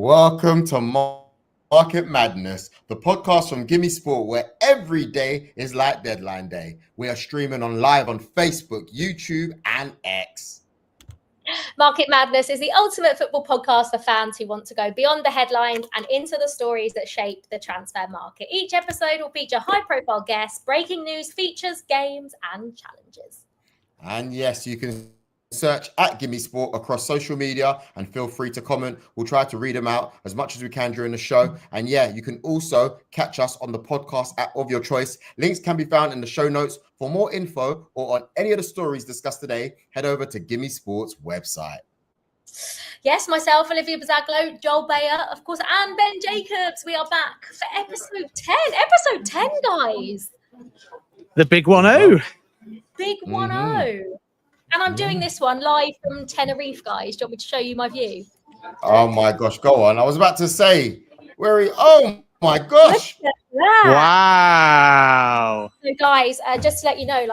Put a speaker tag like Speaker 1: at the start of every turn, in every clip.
Speaker 1: Welcome to Market Madness, the podcast from Gimme Sport, where every day is like deadline day. We are streaming live on Facebook, YouTube, and X.
Speaker 2: Market Madness is the ultimate football podcast for fans who want to go beyond the headlines and into the stories that shape the transfer market. Each episode will feature high-profile guests, breaking news, features, games, and challenges.
Speaker 1: And yes, you can search at Gimme Sport across social media and feel free to comment. We'll try to read them out as much as we can during the show. And yeah, you can also catch us on the podcast app of your choice. Links can be found in the show notes. For more info or on any of the stories discussed today, head over to Gimme Sport's website.
Speaker 2: Yes, myself, Olivia Buzaglo, Joel Beya, of course, and Ben Jacobs. We are back for episode 10. Episode 10, guys.
Speaker 3: The big 1-0.
Speaker 2: Big 1-0. And I'm doing this one live from Tenerife, guys. Do you want me to show you my view?
Speaker 1: Oh my gosh, go on. I was about to say, oh my gosh.
Speaker 3: Wow.
Speaker 2: So guys, just to let you know,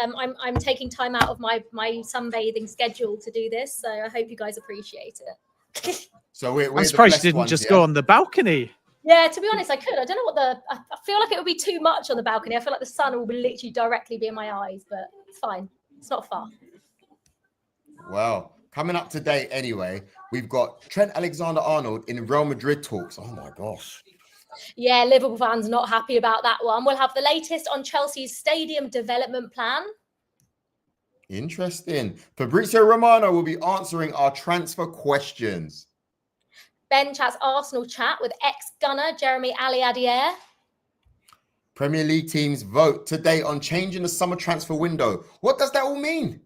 Speaker 2: I'm taking time out of my sunbathing schedule to do this. So I hope you guys appreciate it.
Speaker 1: So we're
Speaker 3: I'm surprised you didn't just go on the balcony.
Speaker 2: Yeah, to be honest, I could. I don't know I feel like it would be too much on the balcony. I feel like the sun will literally directly be in my eyes, but it's fine. It's not far.
Speaker 1: Well, coming up today anyway, we've got Trent Alexander Arnold in Real Madrid talks. Oh my gosh.
Speaker 2: Yeah, Liverpool fans not happy about that one. We'll have the latest on Chelsea's stadium development plan.
Speaker 1: Interesting. Fabrizio Romano will be answering our transfer questions.
Speaker 2: Ben chats Arsenal chat with ex-gunner Jeremie Aliadiere.
Speaker 1: Premier League teams vote today on changing the summer transfer window. What does that all mean?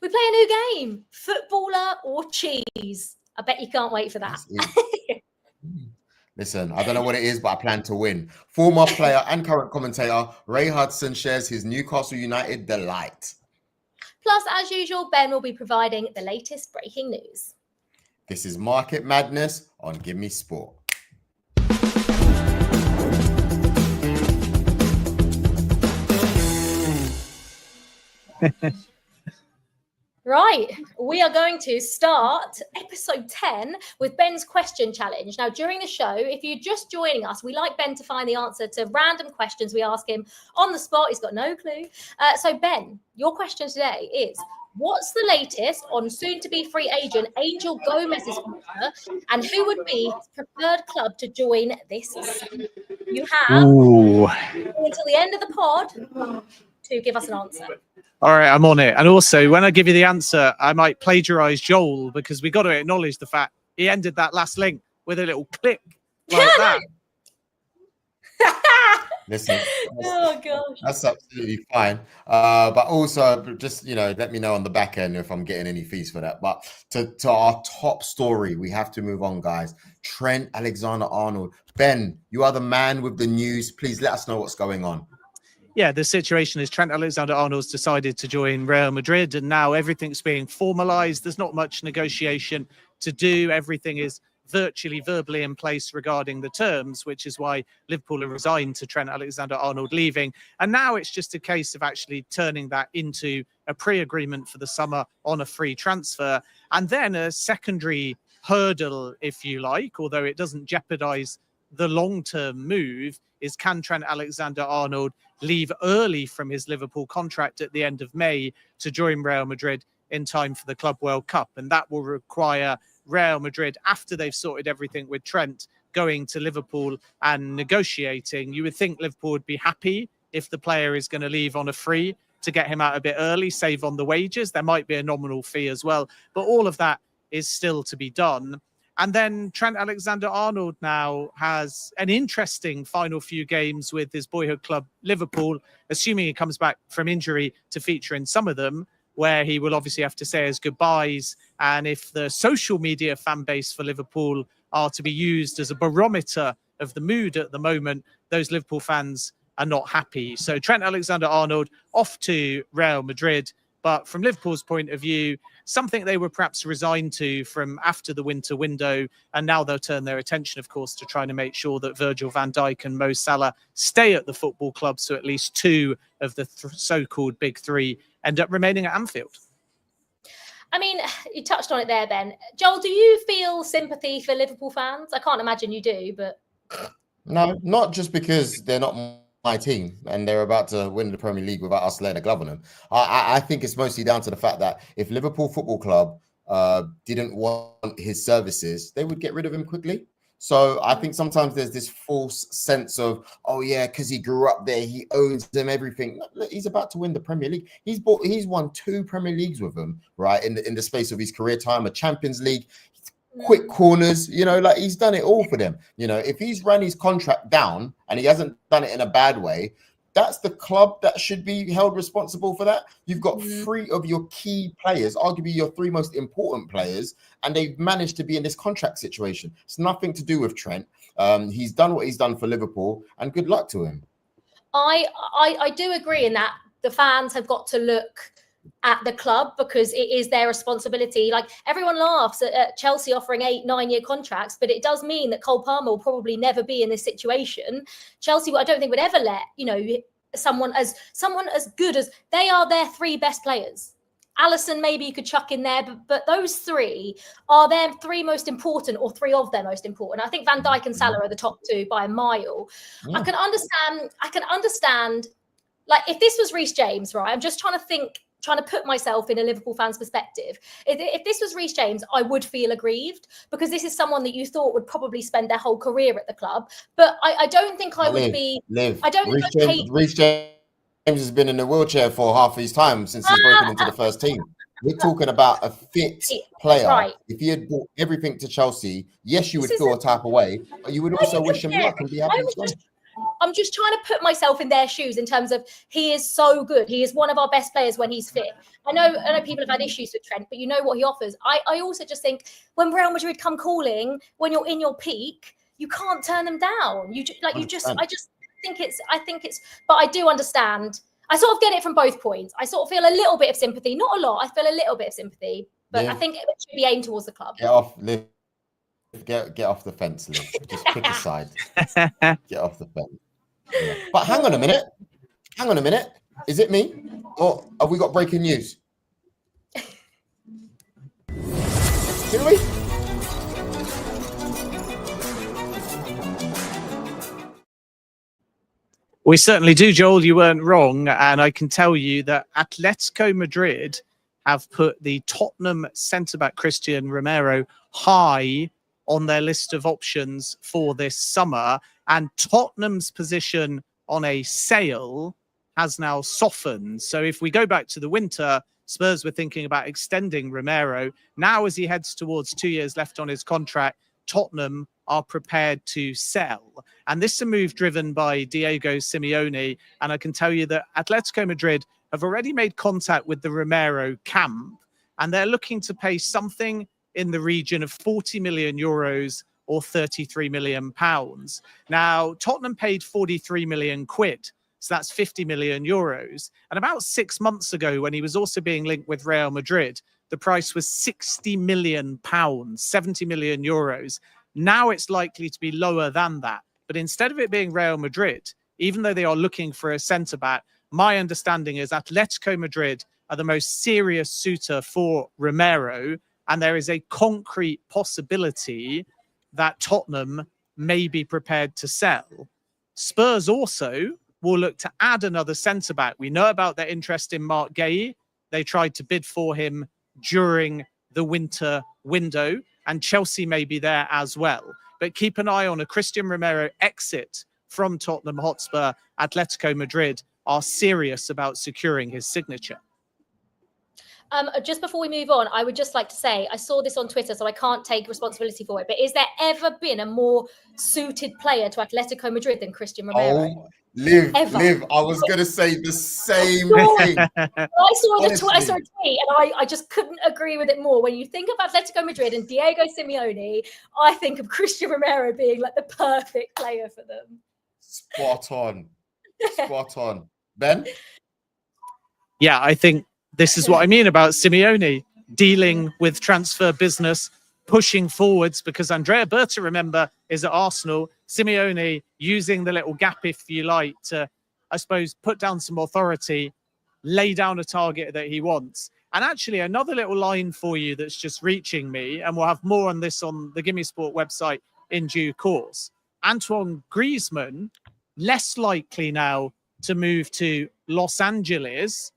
Speaker 2: We play a new game, footballer or cheese. I bet you can't wait for that.
Speaker 1: Listen, I don't know what it is, but I plan to win. Former player and current commentator Ray Hudson shares his Newcastle United delight.
Speaker 2: Plus, as usual, Ben will be providing the latest breaking news.
Speaker 1: This is Market Madness on Gimme Sport.
Speaker 2: Right, we are going to start episode 10 with Ben's question challenge. Now, during the show, if you're just joining us, we like Ben to find the answer to random questions we ask him on the spot. He's got no clue. So, Ben, your question today is, what's the latest on soon-to-be free agent Angel Gomes' future, and who would be his preferred club to join this season? You have until the end of the pod to give us an answer.
Speaker 3: All right, I'm on it. And also, when I give you the answer, I might plagiarize Joel because we got to acknowledge the fact he ended that last link with a little click like that.
Speaker 1: Listen,
Speaker 2: oh gosh,
Speaker 1: that's absolutely fine. But also, just let me know on the back end if I'm getting any fees for that. But to our top story, we have to move on, guys. Trent Alexander Arnold. Ben, you are the man with the news. Please let us know what's going on.
Speaker 3: Yeah, the situation is Trent Alexander Arnold's decided to join Real Madrid, and now everything's being formalized. There's not much negotiation to do. Everything is virtually verbally in place regarding the terms, which is why Liverpool have resigned to Trent Alexander Arnold leaving. And now it's just a case of actually turning that into a pre-agreement for the summer on a free transfer. And then a secondary hurdle, if you like, although it doesn't jeopardize the long-term move, is can Trent Alexander Arnold leave early from his Liverpool contract at the end of May to join Real Madrid in time for the Club World Cup? And that will require Real Madrid, after they've sorted everything with Trent, going to Liverpool and negotiating. You would think Liverpool would be happy if the player is going to leave on a free to get him out a bit early, save on the wages. There might be a nominal fee as well, but all of that is still to be done. And then Trent Alexander-Arnold now has an interesting final few games with his boyhood club, Liverpool, assuming he comes back from injury to feature in some of them, where he will obviously have to say his goodbyes. And if the social media fan base for Liverpool are to be used as a barometer of the mood at the moment, those Liverpool fans are not happy. So Trent Alexander-Arnold off to Real Madrid. But from Liverpool's point of view, something they were perhaps resigned to from after the winter window. And now they'll turn their attention, of course, to trying to make sure that Virgil van Dijk and Mo Salah stay at the football club. So at least two of the so-called big three end up remaining at Anfield.
Speaker 2: I mean, you touched on it there, Ben. Joel, do you feel sympathy for Liverpool fans? I can't imagine you do, but...
Speaker 1: No, not just because they're not my team and they're about to win the Premier League without us laying a glove on them. I think it's mostly down to the fact that if Liverpool Football Club didn't want his services, they would get rid of him quickly. So I think sometimes there's this false sense of, oh yeah, because he grew up there, he owns them everything. Look, he's about to win the Premier League. He's won 2 Premier Leagues with them, right? In the space of his career time, a Champions League, quick corners, like he's done it all for them. If he's ran his contract down and he hasn't done it in a bad way, that's the club that should be held responsible for that. You've got 3 of your key players, arguably your 3 most important players, and they've managed to be in this contract situation. It's nothing to do with Trent. He's done what he's done for Liverpool, and good luck to him.
Speaker 2: I do agree in that the fans have got to look at the club because it is their responsibility. Like, everyone laughs at Chelsea offering 8-9-year contracts, but it does mean that Cole Palmer will probably never be in this situation. Chelsea, I don't think, would ever let someone as good as they are, their 3 best players. Alisson, maybe you could chuck in there, but those 3 are their 3 most important, or 3 of their most important. I think Van Dijk and Salah are the top 2 by a mile. I can understand. Like, if this was Reece James, right? I'm just trying to put myself in a Liverpool fan's perspective. If this was Reece James, I would feel aggrieved because this is someone that you thought would probably spend their whole career at the club. But I don't think I would be. I don't think I'd hate.
Speaker 1: Reece James has been in a wheelchair for half his time since he's broken into the first team. We're talking about a fit player. Right. If he had brought everything to Chelsea, yes, you would feel a type of way, but you would also wish him luck and be happy.
Speaker 2: I'm just trying to put myself in their shoes in terms of he is so good. He is one of our best players when he's fit. I know people have had issues with Trent, but you know what he offers. I also just think when Real Madrid come calling, when you're in your peak, you can't turn them down. I just think it's, but I do understand. I sort of get it from both points. I sort of feel a little bit of sympathy, not a lot. I feel a little bit of sympathy, but I think it should be aimed towards the club.
Speaker 1: Get off, Liv. Get off the fence, Liv. Just pick a side. Get off the fence. Yeah. But hang on a minute. Is it me, or have we got breaking news? Do we?
Speaker 3: We certainly do, Joel. You weren't wrong. And I can tell you that Atletico Madrid have put the Tottenham centre-back Christian Romero high on their list of options for this summer. And Tottenham's position on a sale has now softened. So if we go back to the winter, Spurs were thinking about extending Romero. Now, as he heads towards 2 years left on his contract, Tottenham are prepared to sell. And this is a move driven by Diego Simeone. And I can tell you that Atletico Madrid have already made contact with the Romero camp, and they're looking to pay something in the region of 40 million euros or 33 million pounds. Now, Tottenham paid 43 million quid. So that's 50 million euros. And about 6 months ago, when he was also being linked with Real Madrid, the price was 60 million pounds, 70 million euros. Now it's likely to be lower than that. But instead of it being Real Madrid, even though they are looking for a centre-back, my understanding is Atletico Madrid are the most serious suitor for Romero. And there is a concrete possibility that Tottenham may be prepared to sell. Spurs also will look to add another centre-back. We know about their interest in Marc Guéhi. They tried to bid for him during the winter window, and Chelsea may be there as well. But keep an eye on a Christian Romero exit from Tottenham Hotspur. Atletico Madrid are serious about securing his signature.
Speaker 2: Just before we move on, I would just like to say, I saw this on Twitter, so I can't take responsibility for it, but is there ever been a more suited player to Atletico Madrid than Christian Romero?
Speaker 1: Oh, Liv, I was going to say the same thing.
Speaker 2: I saw a tweet and I just couldn't agree with it more. When you think of Atletico Madrid and Diego Simeone, I think of Christian Romero being like the perfect player for them.
Speaker 1: Spot on. Ben?
Speaker 3: Yeah, I think this is what I mean about Simeone dealing with transfer business, pushing forwards, because Andrea Berta, remember, is at Arsenal. Simeone using the little gap, if you like, to, I suppose, put down some authority, lay down a target that he wants. And actually, another little line for you that's just reaching me, and we'll have more on this on the Gimme Sport website in due course. Antoine Griezmann, less likely now to move to Los Angeles,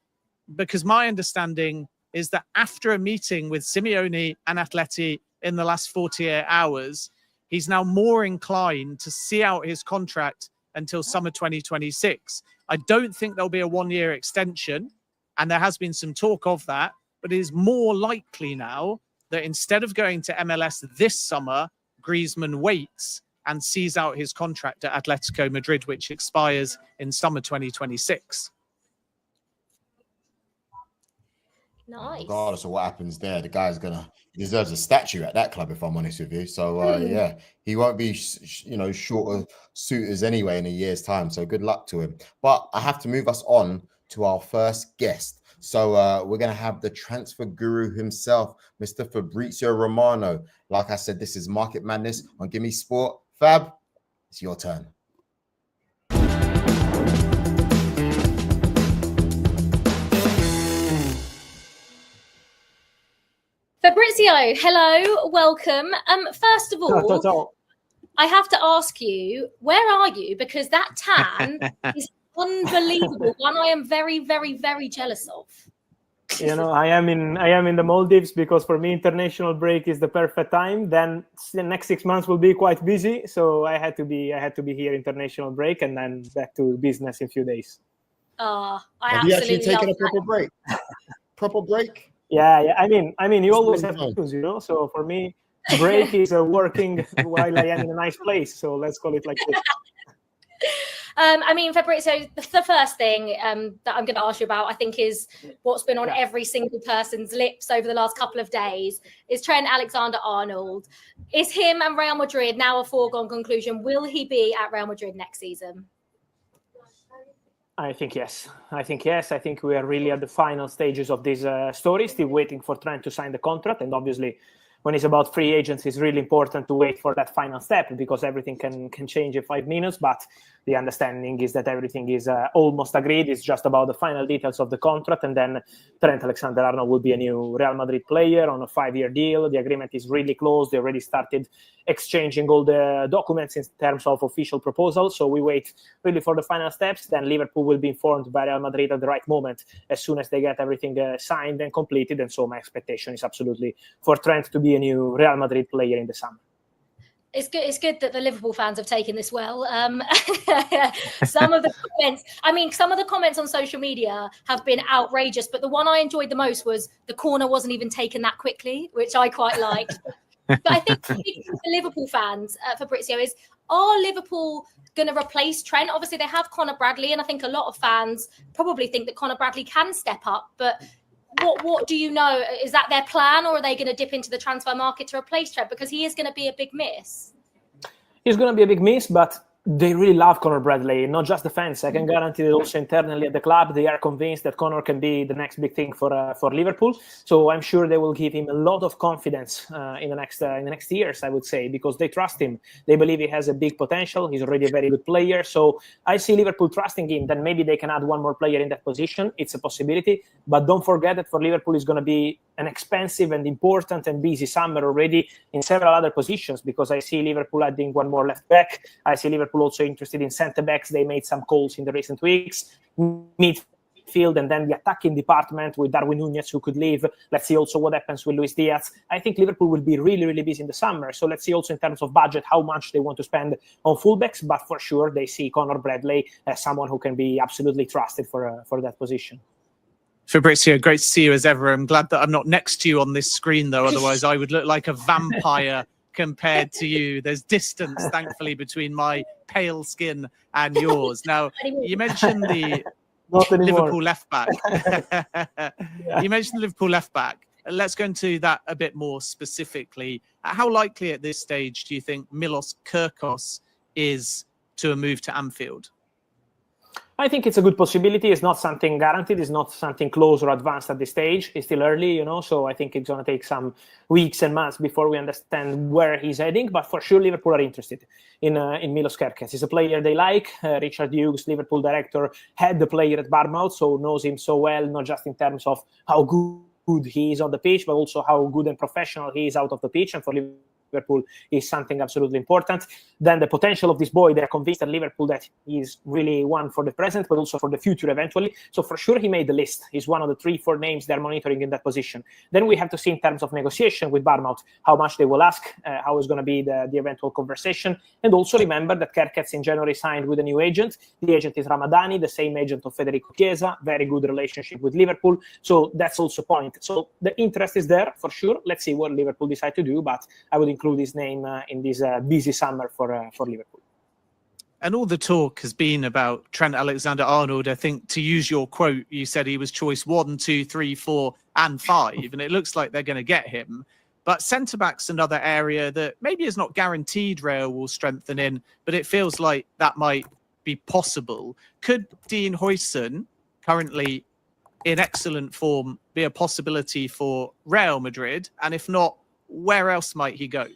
Speaker 3: because my understanding is that after a meeting with Simeone and Atleti in the last 48 hours, he's now more inclined to see out his contract until summer 2026. I don't think there'll be a one-year extension, and there has been some talk of that, but it is more likely now that instead of going to MLS this summer, Griezmann waits and sees out his contract at Atletico Madrid, which expires in summer 2026.
Speaker 2: Nice.
Speaker 1: Regardless of what happens there, the guy's he deserves a statue at that club, if I'm honest with you. So yeah, he won't be short of suitors anyway in a year's time. So good luck to him. But I have to move us on to our first guest. So we're going to have the transfer guru himself, Mr. Fabrizio Romano. Like I said, this is Market Madness on Gimme Sport. Fab, it's your turn.
Speaker 2: Fabrizio, hello, welcome. First of all, I have to ask you, where are you? Because that tan is unbelievable. One I am very, very, very jealous of.
Speaker 4: I am in the Maldives because for me international break is the perfect time. Then the next 6 months will be quite busy, so I had to be here international break and then back to business in a few days.
Speaker 1: Have you actually taken a proper break? Proper break?
Speaker 4: Yeah. I mean, you always have to choose, So for me, break is working while I am in a nice place. So let's call it like this.
Speaker 2: Fabrizio, the first thing that I'm going to ask you about, I think, is what's been on every single person's lips over the last couple of days, is Trent Alexander Arnold. Is him and Real Madrid now a foregone conclusion? Will he be at Real Madrid next season?
Speaker 4: I think yes. I think we are really at the final stages of this story, still waiting for Trent to sign the contract. And obviously, when it's about free agents, it's really important to wait for that final step because everything can change in 5 minutes. But the understanding is that everything is almost agreed. It's just about the final details of the contract. And then Trent Alexander Arnold will be a new Real Madrid player on a 5-year deal. The agreement is really close. They already started exchanging all the documents in terms of official proposals. So we wait really for the final steps. Then Liverpool will be informed by Real Madrid at the right moment as soon as they get everything signed and completed. And so my expectation is absolutely for Trent to be a new Real Madrid player in the summer.
Speaker 2: It's good that the Liverpool fans have taken this well. Some of the comments on social media have been outrageous, but the one I enjoyed the most was the corner wasn't even taken that quickly, which I quite liked. But I think for Liverpool fans, Fabrizio, are Liverpool going to replace Trent? Obviously, they have Conor Bradley, and I think a lot of fans probably think that Conor Bradley can step up, but what do you know? Is that their plan, or are they going to dip into the transfer market to replace Trent? Because he is going to be a big miss. He's
Speaker 4: going to be a big miss, but they really love Conor Bradley, not just the fans. I can guarantee that also internally at the club, they are convinced that Conor can be the next big thing for Liverpool. So I'm sure they will give him a lot of confidence in the next years, I would say, because they trust him. They believe he has a big potential. He's already a very good player. So I see Liverpool trusting him. Then maybe they can add one more player in that position. It's a possibility. But don't forget that for Liverpool, it's going to be an expensive and important and busy summer already in several other positions, because I see Liverpool adding one more left back. I see Liverpool also interested in centre-backs. They made some calls in the recent weeks. Midfield and then the attacking department with Darwin Núñez, who could leave. Let's see also what happens with Luis Diaz. I think Liverpool will be really, really busy in the summer. So let's see also in terms of budget how much they want to spend on fullbacks. But for sure, they see Conor Bradley as someone who can be absolutely trusted for that position.
Speaker 3: Fabrizio, great to see you as ever. I'm glad that I'm not next to you on this screen, though. Otherwise, I would look like a vampire compared to you. There's distance, thankfully, between my pale skin and yours. Now, you mentioned the Liverpool left back. You mentioned the Liverpool left back. Let's go into that a bit more specifically. How likely at this stage do you think Milos Kirkos is to a move to Anfield?
Speaker 4: I think it's a good possibility. It's not something guaranteed. It's not something close or advanced at this stage. It's still early, so I think it's going to take some weeks and months before we understand where he's heading. But for sure, Liverpool are interested in Milos Kerkez. He's a player they like. Richard Hughes, Liverpool director, had the player at Bournemouth, so knows him so well, not just in terms of how good good he is on the pitch, but also how good and professional he is out of the pitch. And for Liverpool is something absolutely important. Then the potential of this boy, they're convinced at Liverpool that he's really one for the present, but also for the future eventually. So for sure, he made the list. He's one of the 3-4 names they're monitoring in that position. Then we have to see in terms of negotiation with Bournemouth, how much they will ask, how is going to be the eventual conversation. And also remember that Kerkez in January signed with a new agent. The agent is Ramadani, the same agent of Federico Chiesa, very good relationship with Liverpool. So that's also a point. So the interest is there for sure. Let's see what Liverpool decide to do, but I would include his name in this busy summer for Liverpool.
Speaker 3: And all the talk has been about Trent Alexander Arnold. I think, to use your quote, you said he was choice 1, 2, 3, 4, and 5, and it looks like they're going to get him. But centre-back's another area that maybe is not guaranteed Real will strengthen in, but it feels like that might be possible. Could Dean Hudson, currently in excellent form, be a possibility for Real Madrid? And if not, where else might he go?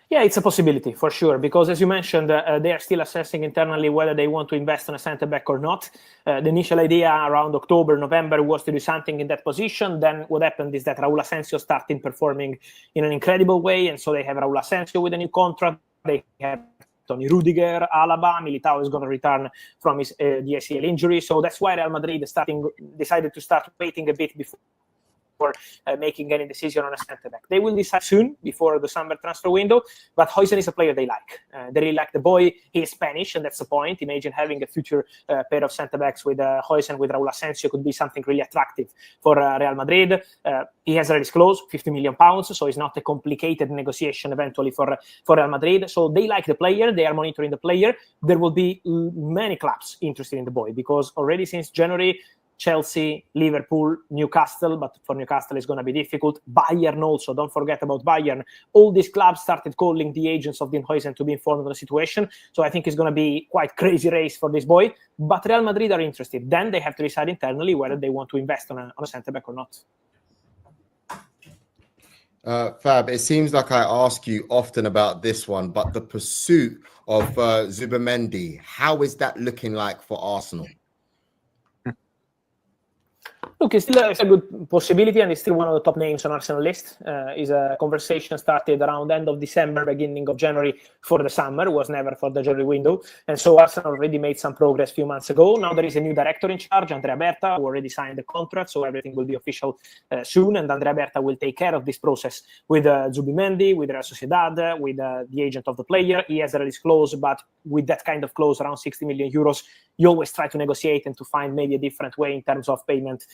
Speaker 4: Yeah, it's a possibility for sure, because as you mentioned, they are still assessing internally whether they want to invest on a centre-back or not. The initial idea around October, November was to do something in that position. Then what happened is that Raul Asensio started performing in an incredible way, and so they have Raul Asensio with a new contract. They have Tony Rudiger, Alaba, Militao is going to return from his the ACL injury. So that's why Real Madrid decided to start waiting a bit before making any decision on a centre-back. They will decide soon, before the summer transfer window, but Hudson is a player they like. They really like the boy. He is Spanish, and that's the point. Imagine having a future pair of centre-backs with Hudson, with Raul Asensio, could be something really attractive for Real Madrid. He has already disclosed £50 million, so it's not a complicated negotiation eventually for Real Madrid. So they like the player. They are monitoring the player. There will be many clubs interested in the boy, because already since January, Chelsea, Liverpool, Newcastle, but for Newcastle it's going to be difficult. Bayern also, don't forget about Bayern. All these clubs started calling the agents of Dean Hudson to be informed of the situation. So I think it's going to be quite crazy race for this boy. But Real Madrid are interested. Then they have to decide internally whether they want to invest on a centre-back or not.
Speaker 1: Fab, it seems like I ask you often about this one, but the pursuit of Zubimendi, how is that looking like for Arsenal?
Speaker 4: Look, it's still a good possibility, and it's still one of the top names on Arsenal list. Is a conversation started around end of December, beginning of January for the summer. It was never for the January window. And so Arsenal already made some progress a few months ago. Now there is a new director in charge, Andrea Berta, who already signed the contract. So everything will be official soon. And Andrea Berta will take care of this process with Zubimendi, with Real Sociedad, with the agent of the player. He has already disclosed, but with that kind of clause around 60 million euros, you always try to negotiate and to find maybe a different way in terms of payment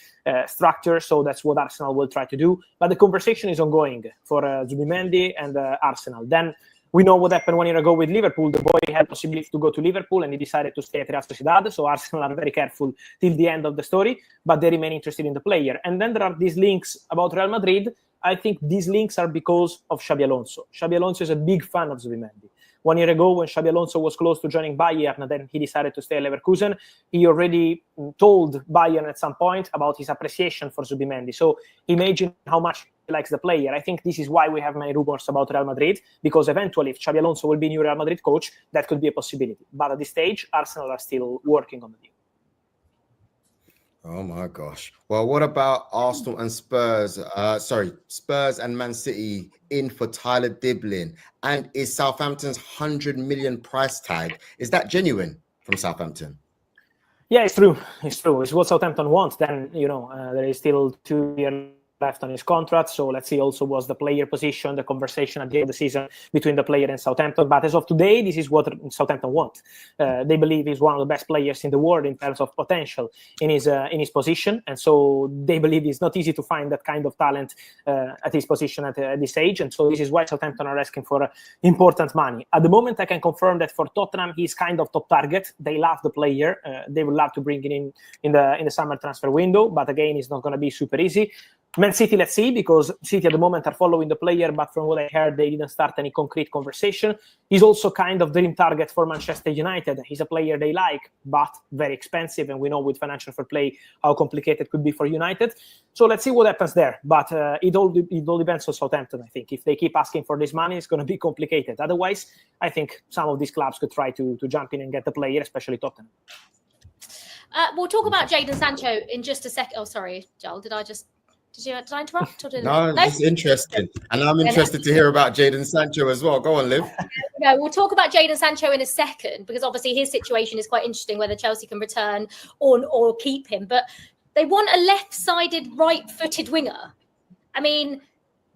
Speaker 4: structure. So that's what Arsenal will try to do. But the conversation is ongoing for Zubimendi and Arsenal. Then we know what happened 1 year ago with Liverpool. The boy had possibility to go to Liverpool, and he decided to stay at Real Sociedad. So Arsenal are very careful till the end of the story, but they remain interested in the player. And then there are these links about Real Madrid. I think these links are because of Xabi Alonso. Xabi Alonso is a big fan of Zubimendi. 1 year ago, when Xabi Alonso was close to joining Bayern, and then he decided to stay at Leverkusen, he already told Bayern at some point about his appreciation for Zubimendi. So imagine how much he likes the player. I think this is why we have many rumors about Real Madrid, because eventually, if Xabi Alonso will be new Real Madrid coach, that could be a possibility. But at this stage, Arsenal are still working on the deal.
Speaker 1: Oh my gosh. Well, what about Arsenal and Spurs? Spurs and Man City in for Tyler Diblin. And is Southampton's 100 million price tag, is that genuine from Southampton?
Speaker 4: Yeah, it's true. It's true. It's what Southampton wants. Then, there is still 2 years left on his contract. So let's see also was the player position, the conversation at the end of the season between the player and Southampton. But as of today, this is what Southampton want. They believe he's one of the best players in the world in terms of potential in his position. And so they believe it's not easy to find that kind of talent at his position at this age. And so this is why Southampton are asking for important money. At the moment, I can confirm that for Tottenham, he's kind of top target. They love the player. They would love to bring it in the summer transfer window. But again, it's not going to be super easy. Man City, let's see, because City at the moment are following the player, but from what I heard, they didn't start any concrete conversation. He's also kind of dream target for Manchester United. He's a player they like, but very expensive, and we know with financial fair play how complicated it could be for United. So let's see what happens there. But it all depends on Southampton, I think. If they keep asking for this money, it's going to be complicated. Otherwise, I think some of these clubs could try to jump in and get the player, especially Tottenham.
Speaker 2: We'll talk about Jadon Sancho in just a second. Oh, sorry, Joel, did I just Did I interrupt? Or
Speaker 1: No, it's interesting. And I'm interested to hear about Jadon Sancho as well. Go on, Liv.
Speaker 2: No, we'll talk about Jadon Sancho in a second, because obviously his situation is quite interesting, whether Chelsea can return or keep him. But they want a left-sided, right-footed winger. I mean,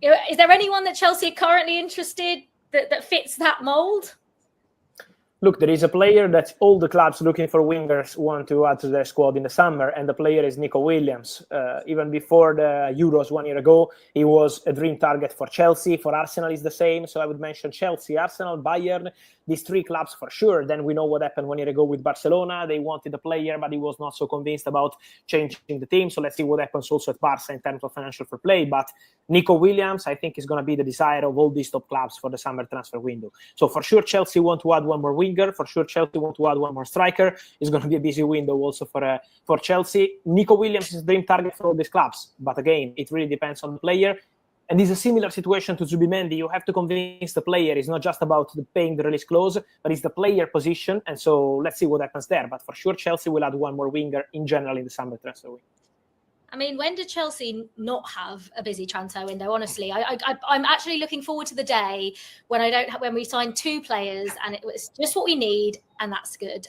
Speaker 2: is there anyone that Chelsea are currently interested that fits that mould?
Speaker 4: Look, there is a player that all the clubs looking for wingers want to add to their squad in the summer, and the player is Nico Williams. Even before the Euros 1 year ago, he was a dream target for Chelsea. For Arsenal, is the same. So I would mention Chelsea, Arsenal, Bayern, these three clubs for sure. Then we know what happened 1 year ago with Barcelona. They wanted the player, but he was not so convinced about changing the team. So let's see what happens also at Barca in terms of financial fair play. But Nico Williams, I think, is going to be the desire of all these top clubs for the summer transfer window. So for sure, Chelsea want to add one more winger. For sure, Chelsea want to add one more striker. It's going to be a busy window also for Chelsea. Nico Williams is the dream target for all these clubs. But again, it really depends on the player. And it's a similar situation to Zubimendi. You have to convince the player. It's not just about paying the release clause, but it's the player position. And so let's see what happens there. But for sure, Chelsea will add one more winger in general in the summer transfer window.
Speaker 2: I mean, when did Chelsea not have a busy transfer window? Honestly, I'm actually looking forward to the day when we sign two players and it was just what we need, and that's good.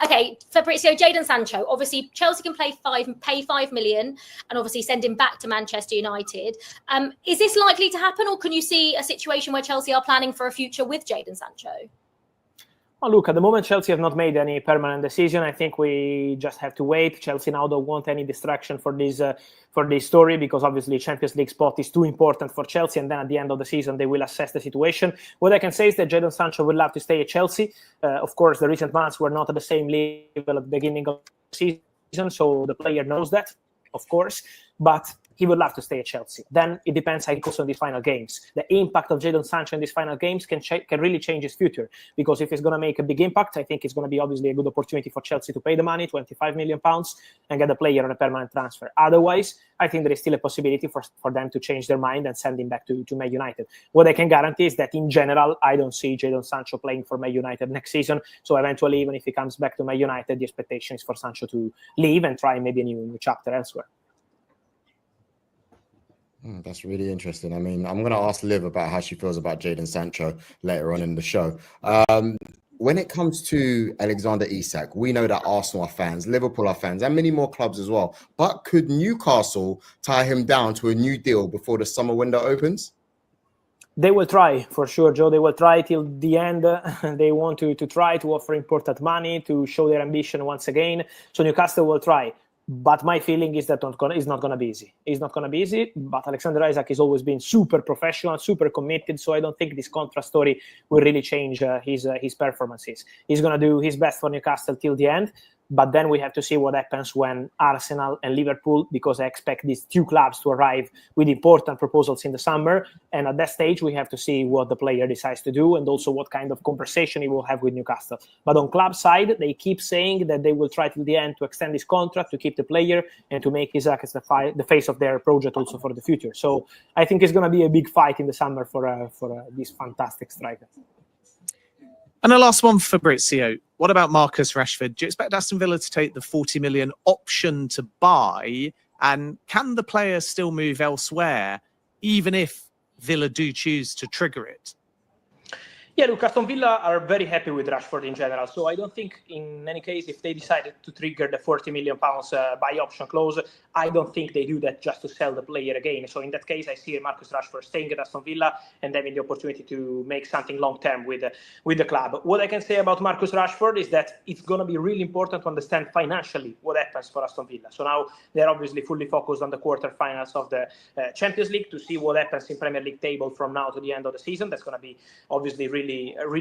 Speaker 2: Okay, Fabrizio, Jadon Sancho. Obviously, Chelsea can pay $5 million, and obviously send him back to Manchester United. Is this likely to happen, or can you see a situation where Chelsea are planning for a future with Jadon Sancho?
Speaker 4: Oh, look, at the moment, Chelsea have not made any permanent decision. I think we just have to wait. Chelsea now don't want any distraction for this story, because obviously Champions League spot is too important for Chelsea, and then at the end of the season, they will assess the situation. What I can say is that Jadon Sancho would love to stay at Chelsea. Of course, the recent months were not at the same level at the beginning of the season, so the player knows that, of course, but he would love to stay at Chelsea. Then it depends, I think, also on these final games. The impact of Jadon Sancho in these final games can really change his future. Because if he's going to make a big impact, I think it's going to be obviously a good opportunity for Chelsea to pay the money, £25 million, and get the player on a permanent transfer. Otherwise, I think there is still a possibility for them to change their mind and send him back to Man United. What I can guarantee is that in general, I don't see Jadon Sancho playing for Man United next season. So eventually, even if he comes back to Man United, the expectation is for Sancho to leave and try maybe a new chapter elsewhere.
Speaker 1: That's really interesting. I mean, I'm going to ask Liv about how she feels about Jadon Sancho later on in the show. When it comes to Alexander Isak, we know that Arsenal are fans, Liverpool are fans, and many more clubs as well. But could Newcastle tie him down to a new deal before the summer window opens?
Speaker 4: They will try, for sure, Joe. They will try till the end. They want to try to offer important money, to show their ambition once again. So Newcastle will try. But my feeling is that it's not going to be easy. It's not going to be easy, but Alexander Isak has always been super professional, super committed, so I don't think this contract story will really change his performances. He's going to do his best for Newcastle till the end, but then we have to see what happens when Arsenal and Liverpool, because I expect these two clubs to arrive with important proposals in the summer, and at that stage we have to see what the player decides to do and also what kind of conversation he will have with Newcastle. But on club side, they keep saying that they will try till the end to extend his contract, to keep the player, and to make Isak as the face of their project also for the future. So I think it's going to be a big fight in the summer for this fantastic striker.
Speaker 3: And the last one, Fabrizio. What about Marcus Rashford? Do you expect Aston Villa to take the 40 million option to buy? And can the player still move elsewhere, even if Villa do choose to trigger it?
Speaker 4: Yeah, look, Aston Villa are very happy with Rashford in general. So I don't think, in any case, if they decided to trigger the £40 million buy option clause, I don't think they do that just to sell the player again. So in that case, I see Marcus Rashford staying at Aston Villa and having the opportunity to make something long-term with the club. What I can say about Marcus Rashford is that it's going to be really important to understand financially what happens for Aston Villa. So now they're obviously fully focused on the quarterfinals of the Champions League to see what happens in Premier League table from now to the end of the season. That's going to be obviously really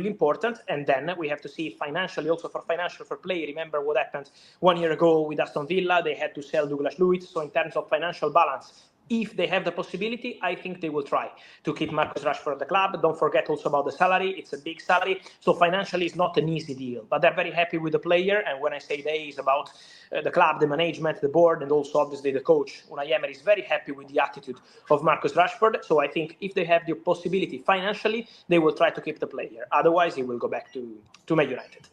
Speaker 4: important. And then we have to see financially, also for financial fair play. Remember what happened 1 year ago with Aston Villa. They had to sell Douglas Luiz. So in terms of financial balance, if they have the possibility, I think they will try to keep Marcus Rashford at the club. Don't forget also about the salary. It's a big salary. So financially, it's not an easy deal. But they're very happy with the player. And when I say they, it's about the club, the management, the board, and also obviously the coach. Unai Emery is very happy with the attitude of Marcus Rashford. So I think if they have the possibility financially, they will try to keep the player. Otherwise, he will go back to Man United.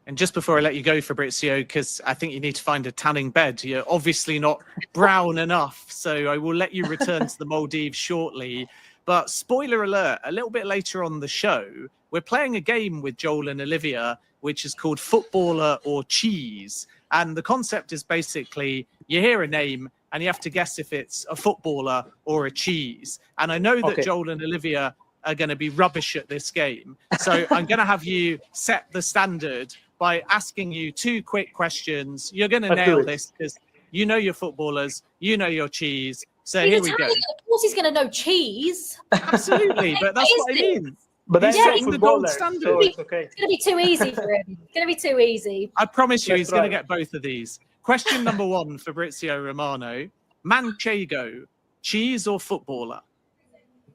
Speaker 3: And just before I let you go, Fabrizio, because I think you need to find a tanning bed. You're obviously not brown enough, so I will let you return to the Maldives shortly. But spoiler alert, a little bit later on the show, we're playing a game with Joel and Olivia, which is called Footballer or Cheese. And the concept is basically you hear a name and you have to guess if it's a footballer or a cheese. And I know that Joel and Olivia are going to be rubbish at this game. So I'm going to have you set the standard by asking you 2 quick questions. You're going to nail this because you know your footballers, you know your cheese. So here we go.
Speaker 2: Of course he's going to know cheese.
Speaker 3: Absolutely, but that's what I mean.
Speaker 4: But that's
Speaker 3: setting the gold standard.
Speaker 4: So it's okay.
Speaker 2: It's going to be too easy for him. It's going to be too easy.
Speaker 3: I promise you he's going to get both of these. Question number 1, Fabrizio Romano. Manchego, cheese or footballer?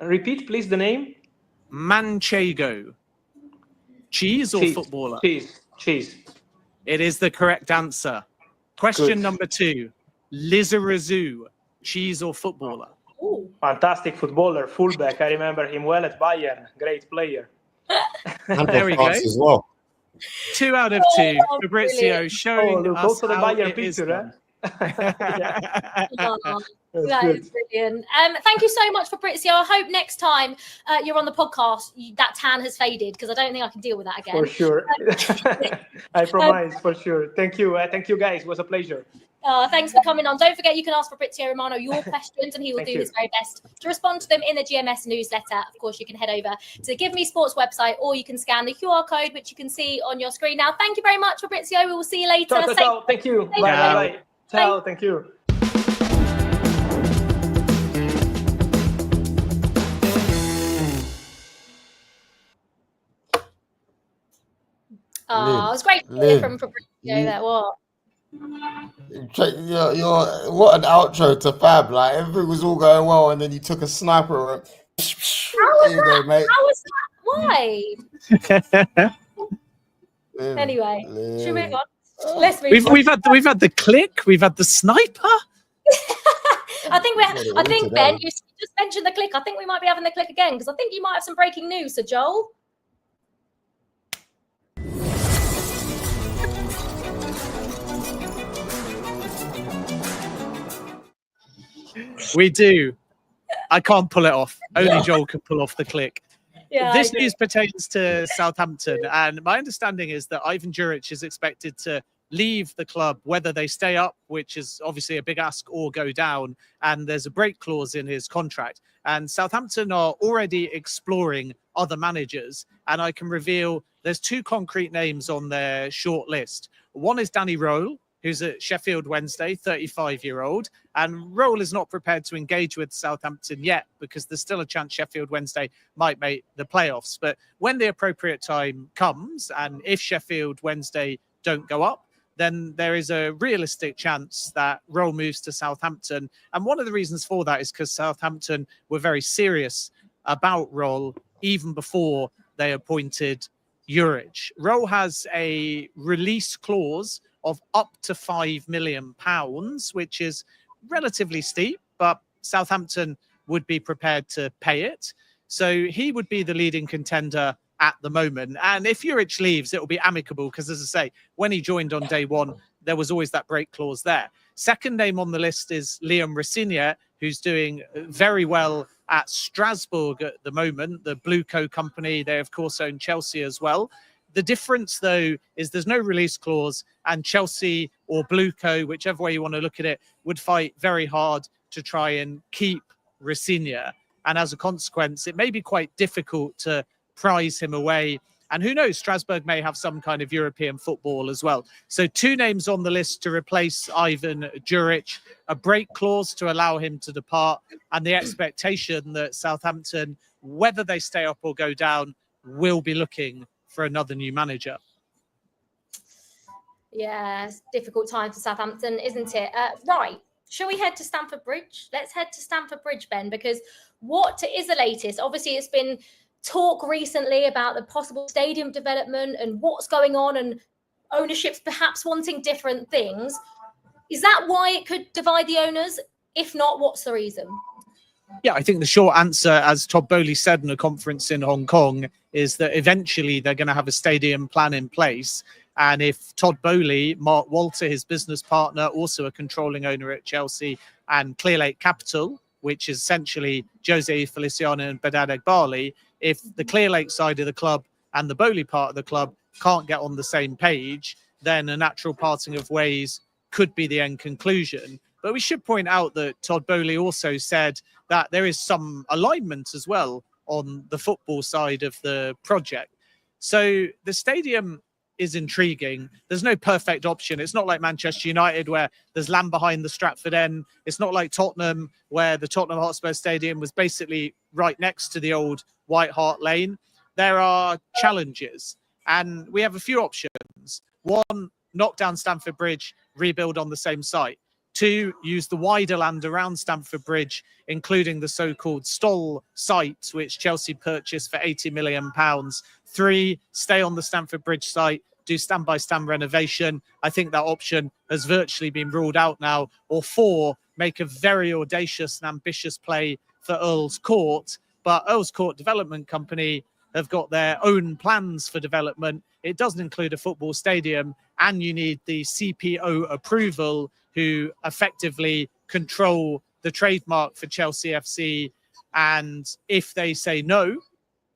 Speaker 4: Repeat, please, the name.
Speaker 3: Manchego, cheese or footballer?
Speaker 4: Cheese.
Speaker 3: It is the correct answer. Question number 2, Lizarazu, cheese or footballer?
Speaker 2: Ooh.
Speaker 4: Fantastic footballer, fullback. I remember him well at Bayern. Great player.
Speaker 1: And
Speaker 3: there we go.
Speaker 1: As well.
Speaker 3: 2 out of 2. Fabrizio showing us
Speaker 4: also the
Speaker 3: how
Speaker 4: Bayern
Speaker 3: it is
Speaker 4: picture,
Speaker 3: done.
Speaker 2: That is brilliant. Thank you so much, Fabrizio. I hope next time you're on the podcast, that tan has faded because I don't think I can deal with that again.
Speaker 4: For sure. I promise, for sure. Thank you. Thank you, guys. It was a pleasure.
Speaker 2: Thanks for coming on. Don't forget, you can ask Fabrizio Romano your questions and he will do his very best to respond to them in the GMS newsletter. Of course, you can head over to the Give Me Sports website or you can scan the QR code, which you can see on your screen now. Thank you very much, Fabrizio. We will see you later.
Speaker 4: Ciao. Thank you. Bye. Ciao. Thank you.
Speaker 2: It was great to hear from Fabrizio there. What?
Speaker 1: What an outro to Fab. Like, everything was all going well, and then you took a sniper.
Speaker 2: How was that? Why? Anyway, should we move on? Let's move on.
Speaker 3: We've had the click. We've had the sniper.
Speaker 2: I think Ben, you just mentioned the click. I think we might be having the click again because I think you might have some breaking news. So Joel.
Speaker 3: We do. I can't pull it off. Only Joel can pull off the click.
Speaker 2: Yeah,
Speaker 3: this news pertains to Southampton, and my understanding is that Ivan Juric is expected to leave the club, whether they stay up, which is obviously a big ask, or go down. And there's a break clause in his contract. And Southampton are already exploring other managers. And I can reveal there's 2 concrete names on their short list. One is Danny Rowe, who's at Sheffield Wednesday, 35-year-old. And Rowe is not prepared to engage with Southampton yet because there's still a chance Sheffield Wednesday might make the playoffs. But when the appropriate time comes, and if Sheffield Wednesday don't go up, then there is a realistic chance that Rowe moves to Southampton. And one of the reasons for that is because Southampton were very serious about Rowe even before they appointed Juric. Rowe has a release clause of up to £5 million, which is relatively steep, but Southampton would be prepared to pay it. So he would be the leading contender at the moment. And if Juric leaves, it will be amicable because, as I say, when he joined on day one, there was always that break clause there. Second name on the list is Liam Rossignier, who's doing very well at Strasbourg at the moment, the Blueco company. They, of course, own Chelsea as well. The difference, though, is there's no release clause, and Chelsea or Blueco, whichever way you want to look at it, would fight very hard to try and keep Rossignier. And as a consequence, it may be quite difficult to prize him away. And who knows, Strasbourg may have some kind of European football as well. So 2 names on the list to replace Ivan Juric, a break clause to allow him to depart, and the expectation that Southampton, whether they stay up or go down, will be looking for another new manager.
Speaker 2: Yeah, it's a difficult time for Southampton, isn't it? Right. Shall we head to Stamford Bridge? Let's head to Stamford Bridge, Ben, because what is the latest? Obviously, it's been talk recently about the possible stadium development and what's going on and ownerships perhaps wanting different things. Is that why it could divide the owners? If not, what's the reason?
Speaker 3: Yeah, I think the short answer, as Todd Boehly said in a conference in Hong Kong, is that eventually they're going to have a stadium plan in place. And if Todd Boehly, Mark Walter, his business partner, also a controlling owner at Chelsea, and Clearlake Capital, which is essentially Jose Feliciano and Bedad Egbali, if the Clearlake side of the club and the Boehly part of the club can't get on the same page, then a natural parting of ways could be the end conclusion. But we should point out that Todd Boehly also said that there is some alignment as well on the football side of the project. So the stadium is intriguing. There's no perfect option. It's not like Manchester United where there's land behind the Stratford end. It's not like Tottenham where the Tottenham Hotspur Stadium was basically right next to the old White Hart Lane. There are challenges and we have a few options. One, knock down Stamford Bridge, rebuild on the same site. Two, use the wider land around Stamford Bridge, including the so-called Stoll site, which Chelsea purchased for £80 million. Three, stay on the Stamford Bridge site, do stand-by-stand renovation. I think that option has virtually been ruled out now. Or four, make a very audacious and ambitious play for Earl's Court. But Earl's Court Development Company have got their own plans for development. It doesn't include a football stadium, and you need the CPO approval, who effectively control the trademark for Chelsea FC. And if they say, no,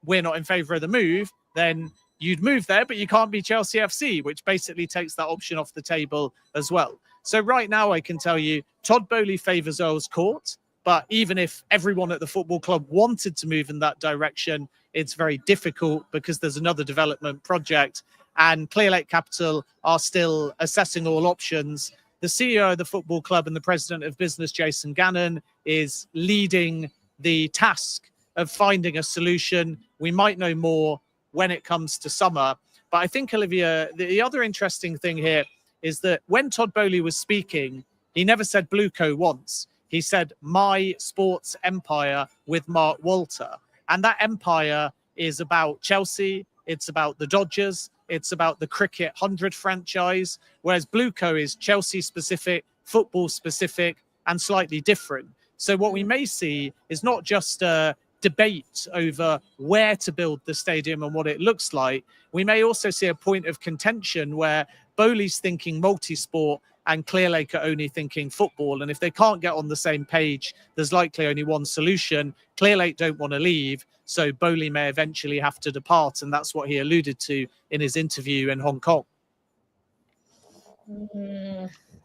Speaker 3: we're not in favour of the move, then you'd move there, but you can't be Chelsea FC, which basically takes that option off the table as well. So right now, I can tell you, Todd Boehly favours Earl's Court. But even if everyone at the football club wanted to move in that direction, it's very difficult because there's another development project. And Clearlake Capital are still assessing all options. The CEO of the football club and the president of business, Jason Gannon, is leading the task of finding a solution. We might know more when it comes to summer. But I think, Olivia, the other interesting thing here is that when Todd Boehly was speaking, he never said Blueco once. He said my sports empire with Mark Walter. And that empire is about Chelsea. It's about the Dodgers. It's about the Cricket 100 franchise, whereas Blueco is Chelsea specific, football specific, and slightly different. So what we may see is not just a debate over where to build the stadium and what it looks like. We may also see a point of contention where Boehly's thinking multi-sport and Clearlake are only thinking football. And if they can't get on the same page, there's likely only one solution. Clearlake don't want to leave, so Boehly may eventually have to depart. And that's what he alluded to in his interview in Hong Kong.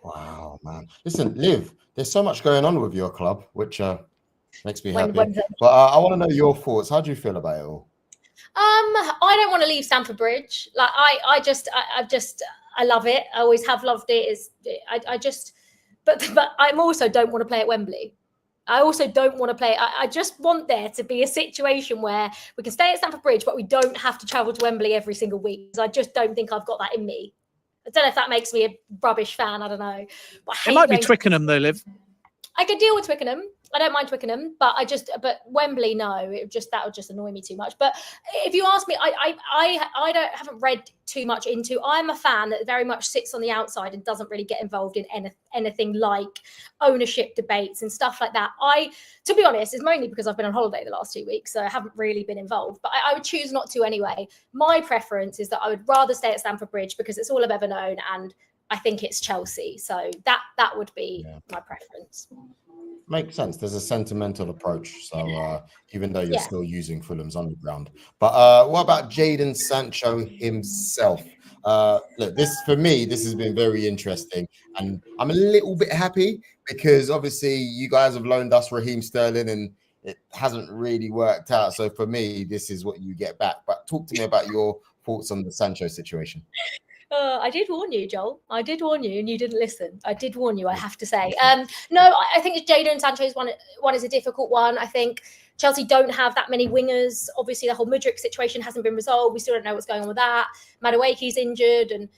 Speaker 1: Wow, man. Listen, Liv, there's so much going on with your club, which makes me happy. But I want to know your thoughts. How do you feel about it all?
Speaker 2: I don't want to leave Stamford Bridge. Like I love it. I always have loved it. But I also don't want to play at Wembley. I also don't want to play. I just want there to be a situation where we can stay at Stamford Bridge, but we don't have to travel to Wembley every single week. I just don't think I've got that in me. I don't know if that makes me a rubbish fan. I don't know. But
Speaker 3: it might be Twickenham though, Liv.
Speaker 2: I could deal with Twickenham. I don't mind Twickenham, but but Wembley, no, that would just annoy me too much. But if you ask me, I haven't read too much into. I'm a fan that very much sits on the outside and doesn't really get involved in anything like ownership debates and stuff like that. To be honest, it's mainly because I've been on holiday the last 2 weeks, so I haven't really been involved. But I would choose not to anyway. My preference is that I would rather stay at Stamford Bridge because it's all I've ever known, and I think it's Chelsea. So that would be my preference.
Speaker 1: Makes sense. There's a sentimental approach. So even though you're still using Fulham's underground. But what about Jadon Sancho himself? Look, this has been very interesting. And I'm a little bit happy because obviously you guys have loaned us Raheem Sterling and it hasn't really worked out. So for me, this is what you get back. But talk to me about your thoughts on the Sancho situation.
Speaker 2: I did warn you, Joel. I did warn you, and you didn't listen. I did warn you, I have to say. No, I think Jadon Sancho's one is a difficult one. I think Chelsea don't have that many wingers. Obviously, the whole Mudryk situation hasn't been resolved. We still don't know what's going on with that. Madueke's injured, and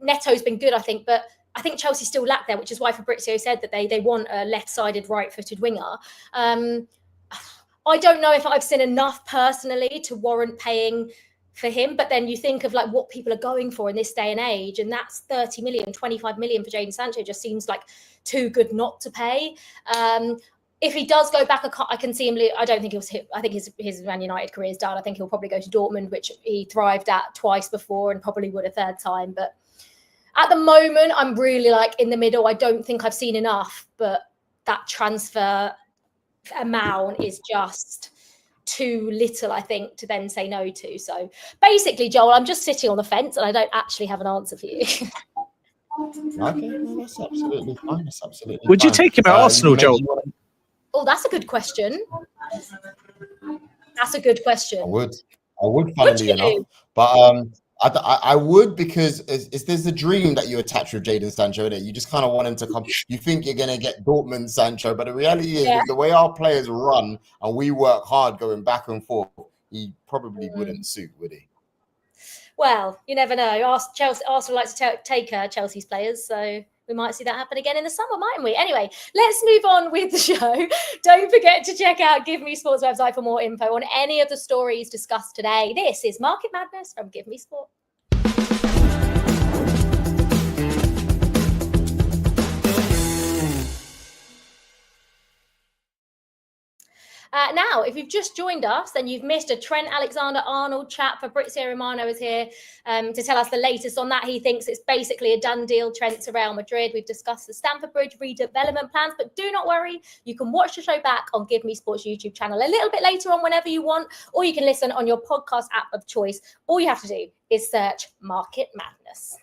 Speaker 2: Neto's been good, I think. But I think Chelsea still lack there, which is why Fabrizio said that they want a left-sided, right-footed winger. I don't know if I've seen enough personally to warrant paying for him, but then you think of like what people are going for in this day and age, and that's 30 million, 25 million for Jadon Sancho just seems like too good not to pay. if he does go back, I can see him. I don't think he'll hit. I think his Man United career is done. I think he'll probably go to Dortmund, which he thrived at twice before and probably would a third time. But at the moment, I'm really like in the middle. I don't think I've seen enough, but that transfer amount is just too little, I think, to then say no to. So basically, Joel, I'm just sitting on the fence and I don't actually have an answer for you.
Speaker 1: Okay, no, that's absolutely fine. That's absolutely
Speaker 3: Would you
Speaker 1: fine.
Speaker 3: take him at Arsenal, Joel?
Speaker 2: Oh, that's a good question. That's a good question.
Speaker 1: I would, funnily enough. But I would, because there's a dream that you attach with Jadon Sancho, that you just kind of want him to come. You think you're going to get Dortmund Sancho, but the reality is, with the way our players run and we work hard going back and forth, he probably wouldn't suit, would he?
Speaker 2: Well, you never know. Arsenal like to take Chelsea's players, so we might see that happen again in the summer, mightn't we? Anyway, let's move on with the show. Don't forget to check out Give Me Sport's website for more info on any of the stories discussed today. This is Market Madness from Give Me Sport. Now, if you've just joined us, then you've missed a Trent Alexander Arnold chat. Fabrizio Romano is here to tell us the latest on that. He thinks it's basically a done deal, Trent to Real Madrid. We've discussed the Stamford Bridge redevelopment plans, but do not worry. You can watch the show back on Give Me Sports YouTube channel a little bit later on whenever you want, or you can listen on your podcast app of choice. All you have to do is search Market Madness.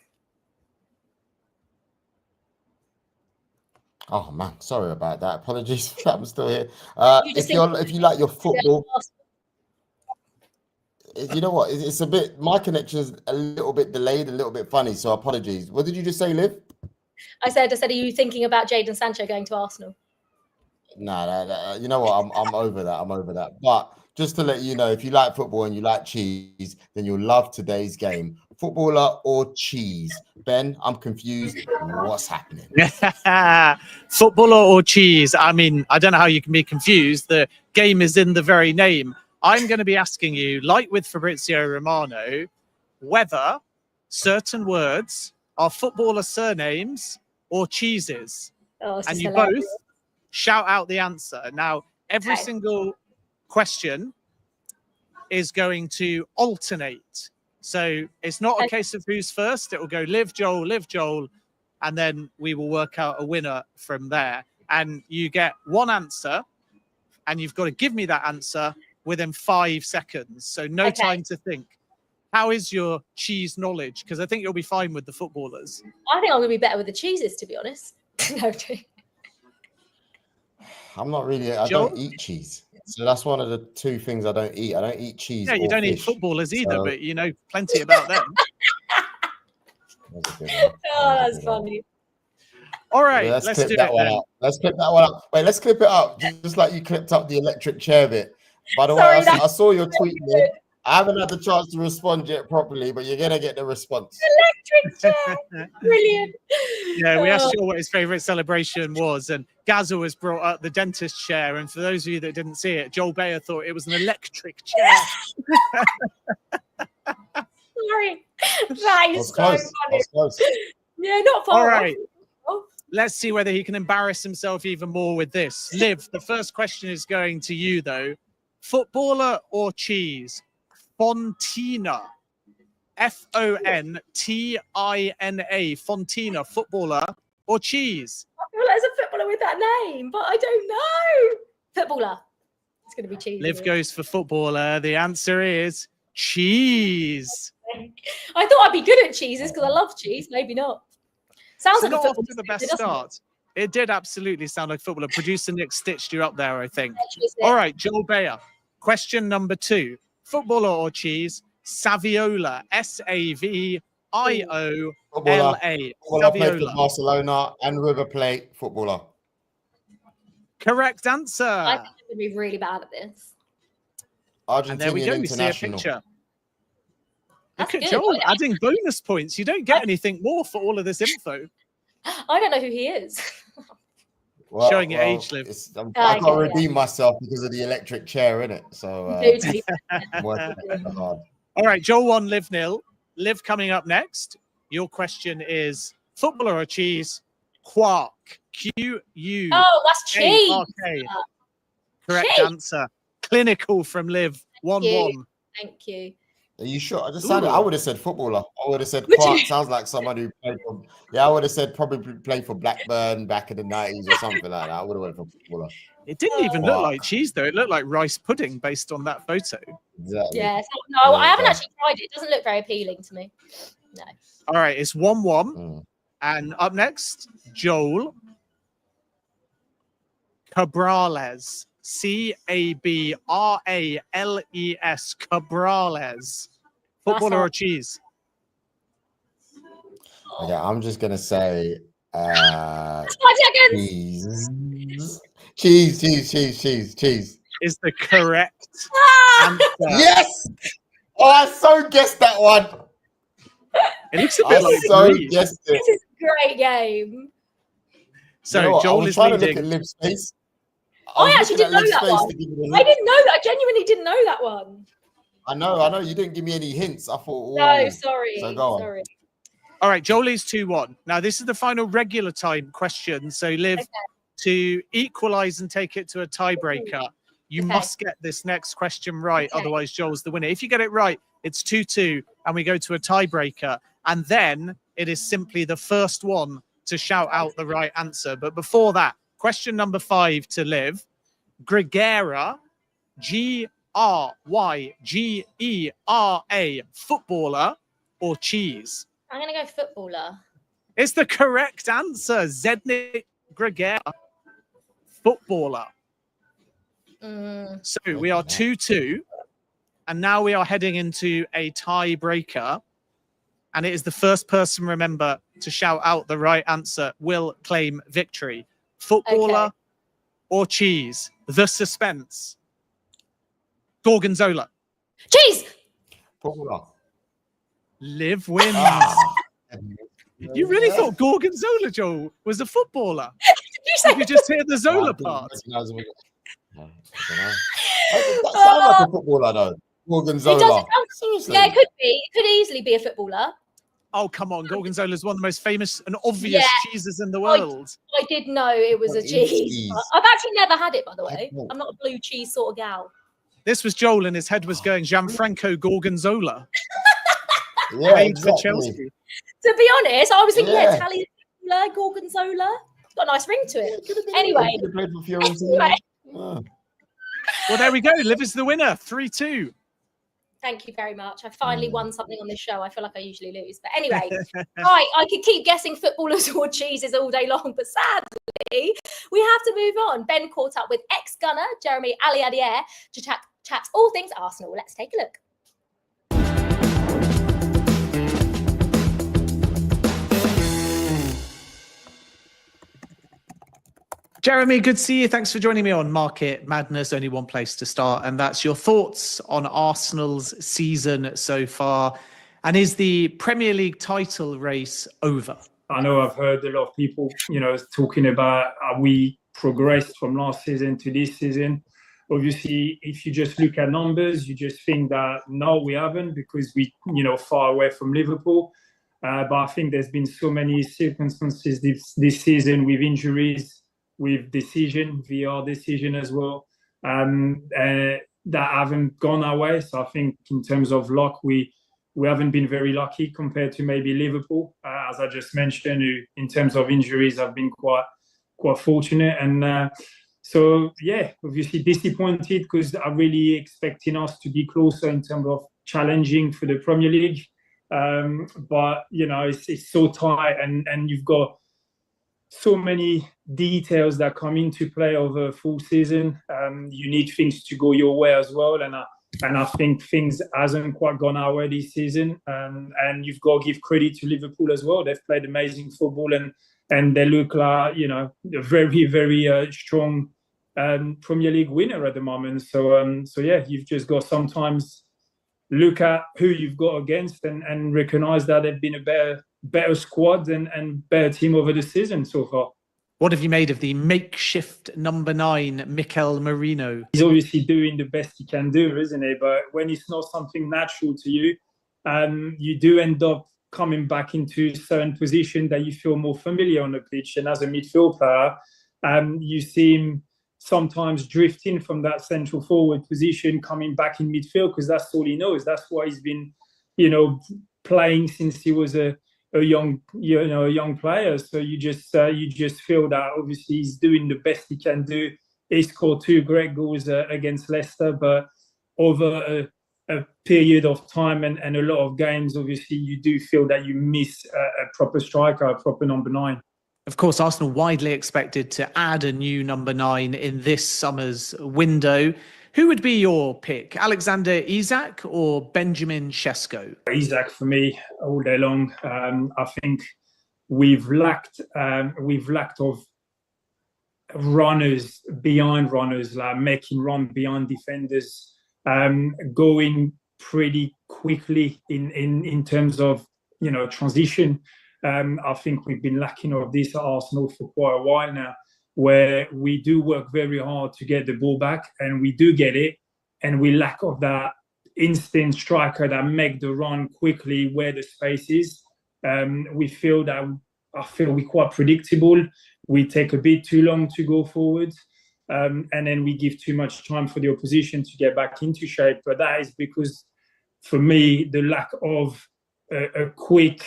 Speaker 1: Oh man, sorry about that. Apologies, I'm still here. If you like your football, you know what? It's a bit. My connection is a little bit delayed, a little bit funny. So apologies. What did you just say, Liv?
Speaker 2: I said, are you thinking about Jadon Sancho going to Arsenal?
Speaker 1: No, you know what? I'm over that. I'm over that. But just to let you know, if you like football and you like cheese, then you'll love today's game. Footballer or cheese? Ben, I'm confused. What's happening?
Speaker 3: Footballer or cheese? I mean, I don't know how you can be confused. The game is in the very name. I'm going to be asking you, like with Fabrizio Romano, whether certain words are footballer surnames or cheeses. And you both shout out the answer. Now, every single question is going to alternate. So it's not a case of who's first. It will go Liv, Joel, and then we will work out a winner from there. And you get one answer, and you've got to give me that answer within 5 seconds. So no time to think. How is your cheese knowledge? Because I think you'll be fine with the footballers.
Speaker 2: I think I'm going to be better with the cheeses, to be honest. No,
Speaker 1: I'm not really. I don't eat cheese. So that's one of the two things I don't eat. I don't eat cheese.
Speaker 3: Yeah, you don't eat footballers either, but you know plenty about them.
Speaker 2: That's funny.
Speaker 3: All right, let's clip do
Speaker 1: that one out. Let's clip that one up. Wait, let's clip it up, just like you clipped up the electric chair bit. By the way, I saw your tweet there. I haven't had the chance to respond yet properly, but you're gonna get the response.
Speaker 2: Electric chair, brilliant.
Speaker 3: Yeah, we asked you what his favorite celebration was, and Gazza has brought up the dentist chair. And for those of you that didn't see it, Joel Beya thought it was an electric chair.
Speaker 2: Sorry, that is so funny. Yeah, not far.
Speaker 3: All right. Let's see whether he can embarrass himself even more with this. Liv, the first question is going to you, though. Footballer or cheese? Fontina. Fontina. Fontina. Footballer or cheese?
Speaker 2: I feel like there's a footballer with that name, but I don't know. Footballer. It's going to be cheese.
Speaker 3: Liv goes for footballer. The answer is cheese.
Speaker 2: I thought I'd be good at cheeses because I love cheese. Maybe not. Sounds like
Speaker 3: not
Speaker 2: a
Speaker 3: off to the best start. It did absolutely sound like footballer. Producer Nick stitched you up there, I think. All right, Joel Beya. Question number 2. Footballer or cheese? Saviola. Saviola.
Speaker 1: Footballer played for Barcelona and River Plate. Footballer.
Speaker 3: Correct answer.
Speaker 2: I think I'm going to be really bad at this.
Speaker 1: Argentinian
Speaker 3: and there we go. We see a picture. Look at Joel adding bonus points. You don't get anything more for all of this info.
Speaker 2: I don't know who he is.
Speaker 3: Showing your age, Liv.
Speaker 1: I've got to redeem myself because of the electric chair, innit? So I'm working hard.
Speaker 3: All right, Joel 1, Liv 0. Liv coming up next. Your question is footballer or cheese? Quark. Q-U.
Speaker 2: Oh, that's cheese.
Speaker 3: A-R-K. Correct
Speaker 2: Cheese.
Speaker 3: answer. Clinical from Liv. 1-1.
Speaker 2: Thank you.
Speaker 1: Are you sure? I would have said footballer. I would have said
Speaker 2: Would
Speaker 1: Clark.
Speaker 2: you?
Speaker 1: Sounds like someone who played for. Yeah, I would have said probably played for Blackburn back in the 90s or something like that. I would have went for footballer.
Speaker 3: It didn't even look like cheese, though. It looked like rice pudding based on that photo.
Speaker 1: Exactly.
Speaker 2: Yeah. No, I haven't actually tried it. It doesn't look very appealing to me. No.
Speaker 3: All right, it's 1-1. And up next, Joel Cabrales. C-A-B-R-A-L-E-S. Cabrales. Footballer or cheese?
Speaker 1: Okay, I'm just gonna say
Speaker 2: 5 seconds.
Speaker 1: cheese
Speaker 3: Is the correct answer.
Speaker 1: Yes. Oh, I so guessed that one.
Speaker 3: It looks a bit like
Speaker 2: This is a great game.
Speaker 3: So
Speaker 1: you know
Speaker 3: Joel is
Speaker 1: trying
Speaker 3: leading.
Speaker 1: to look at Liv's face.
Speaker 2: I actually didn't know that one. I didn't know that. I genuinely didn't know that one.
Speaker 1: I know. You didn't give me any hints. I thought.
Speaker 2: No, sorry.
Speaker 1: So go on.
Speaker 2: Sorry.
Speaker 3: All right, Joel is 2-1. Now, this is the final regular time question. So, Liv, to equalize and take it to a tiebreaker, you must get this next question right. Otherwise, Joel's the winner. If you get it right, it's 2-2, and we go to a tiebreaker. And then it is simply the first one to shout out the right answer. But before that, question number 5 to Liv. Gregera, G-R-Y-G-E-R-A, footballer or cheese?
Speaker 2: I'm going to go footballer.
Speaker 3: It's the correct answer. Zdeněk Gregera, footballer. So we are 2-2. And now we are heading into a tiebreaker. And it is the first person, remember, to shout out the right answer will claim victory. Footballer or cheese? The suspense. Gorgonzola.
Speaker 2: Cheese!
Speaker 1: Footballer.
Speaker 3: Liv wins. You really thought Gorgonzola, Joel, was a footballer? Did you just hear the Zola part?
Speaker 1: That sounds like a footballer, though. Gorgonzola.
Speaker 2: Yeah, it could be. It could easily be a footballer.
Speaker 3: Oh, come on. Gorgonzola is one of the most famous and obvious cheeses in the world.
Speaker 2: I did know it was a cheese. I've actually never had it, by the way. I'm not a blue cheese sort of gal.
Speaker 3: This was Joel, and his head was going Gianfranco Gorgonzola.
Speaker 1: Yeah, exactly.
Speaker 3: Chelsea.
Speaker 2: To be honest, I was thinking Italian Gorgonzola. Got a nice ring to it. Anyway.
Speaker 3: Well, there we go. Liv is the winner. 3-2.
Speaker 2: Thank you very much. I finally won something on this show. I feel like I usually lose. But anyway, I could keep guessing footballers or cheeses all day long. But sadly, we have to move on. Ben caught up with ex-gunner Jeremie Aliadière to chat all things Arsenal. Let's take a look.
Speaker 3: Jeremie, good to see you. Thanks for joining me on Market Madness. Only one place to start, and that's your thoughts on Arsenal's season so far. And is the Premier League title race over?
Speaker 5: I know I've heard a lot of people, talking about how we progressed from last season to this season. Obviously, if you just look at numbers, you just think that no, we haven't, because we, far away from Liverpool. But I think there's been so many circumstances this season with injuries, with VR decision as well, that haven't gone our way. So I think in terms of luck, we haven't been very lucky compared to maybe Liverpool, as I just mentioned, who in terms of injuries have been quite fortunate. And obviously disappointed, because I'm really expecting us to be closer in terms of challenging for the Premier League. But, it's so tight, and you've got so many details that come into play over a full season. You need things to go your way as well, and I think things hasn't quite gone our way this season. And you've got to give credit to Liverpool as well. They've played amazing football, and they look like a very, very strong Premier League winner at the moment. So you've just got sometimes look at who you've got against and recognise that they've been a better squad and better team over the season so far.
Speaker 3: What have you made of the makeshift number 9, Mikel Merino?
Speaker 5: He's obviously doing the best he can do, isn't he? But when it's not something natural to you, you do end up coming back into certain position that you feel more familiar on the pitch. And as a midfield player, you seem sometimes drifting from that central forward position, coming back in midfield, because that's all he knows. That's why he's been, playing since he was a young player. So you just feel that obviously he's doing the best he can do. He scored 2 great goals against Leicester, but over a period of time and a lot of games, obviously you do feel that you miss a proper striker, a proper number 9.
Speaker 3: Of course, Arsenal widely expected to add a new number 9 in this summer's window. Who would be your pick, Alexander Isak or Benjamin Sesko?
Speaker 5: Isak for me all day long. I think we've lacked of runners behind runners, like making run behind defenders, going pretty quickly in terms of transition. I think we've been lacking of this at Arsenal for quite a while now, where we do work very hard to get the ball back, and we do get it, and we lack of that instant striker that make the run quickly where the space is. I feel we're quite predictable. We take a bit too long to go forward, and then we give too much time for the opposition to get back into shape. But that is because, for me, the lack of a quick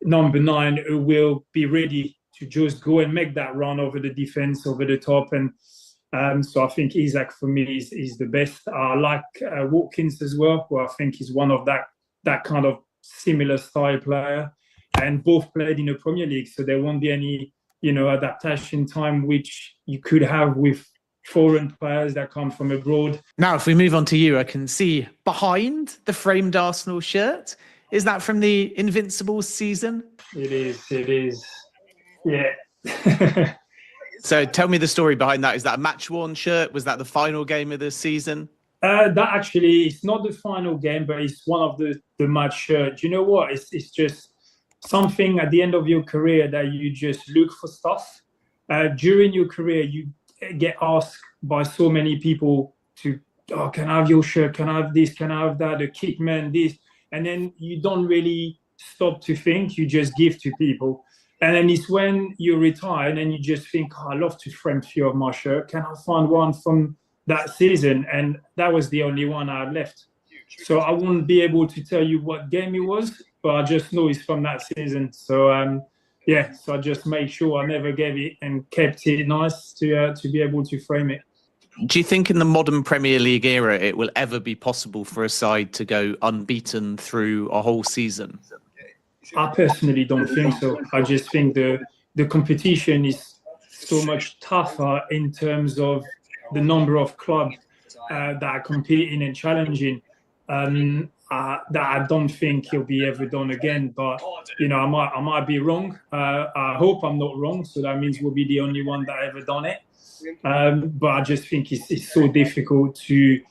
Speaker 5: number 9 who will be ready to just go and make that run over the defense, over the top. And so I think Isak for me is the best. I like Watkins as well, who I think is one of that kind of similar style player. And both played in the Premier League, so there won't be any adaptation time which you could have with foreign players that come from abroad.
Speaker 3: Now, if we move on to you, I can see behind the framed Arsenal shirt. Is that from the Invincibles season?
Speaker 5: It is. Yeah.
Speaker 3: So tell me the story behind that. Is that a match-worn shirt? Was that the final game of the season?
Speaker 5: That actually, it's not the final game, but it's one of the match shirts. You know what? It's just something at the end of your career that you just look for stuff. During your career, you get asked by so many people to, can I have your shirt? Can I have this? Can I have that? The kick man, this. And then you don't really stop to think. You just give to people. And then it's when you retire and you just think, I love to frame a few of my shirt. Can I find one from that season? And that was the only one I had left. So I wouldn't be able to tell you what game it was, but I just know it's from that season. So, so I just made sure I never gave it and kept it nice to be able to frame it.
Speaker 3: Do you think in the modern Premier League era it will ever be possible for a side to go unbeaten through a whole season?
Speaker 5: I personally don't think so. I just think the competition is so much tougher in terms of the number of clubs that are competing and challenging. That I don't think it'll be ever done again. But I might be wrong. I hope I'm not wrong. So that means we'll be the only one that ever done it. But I just think it's so difficult to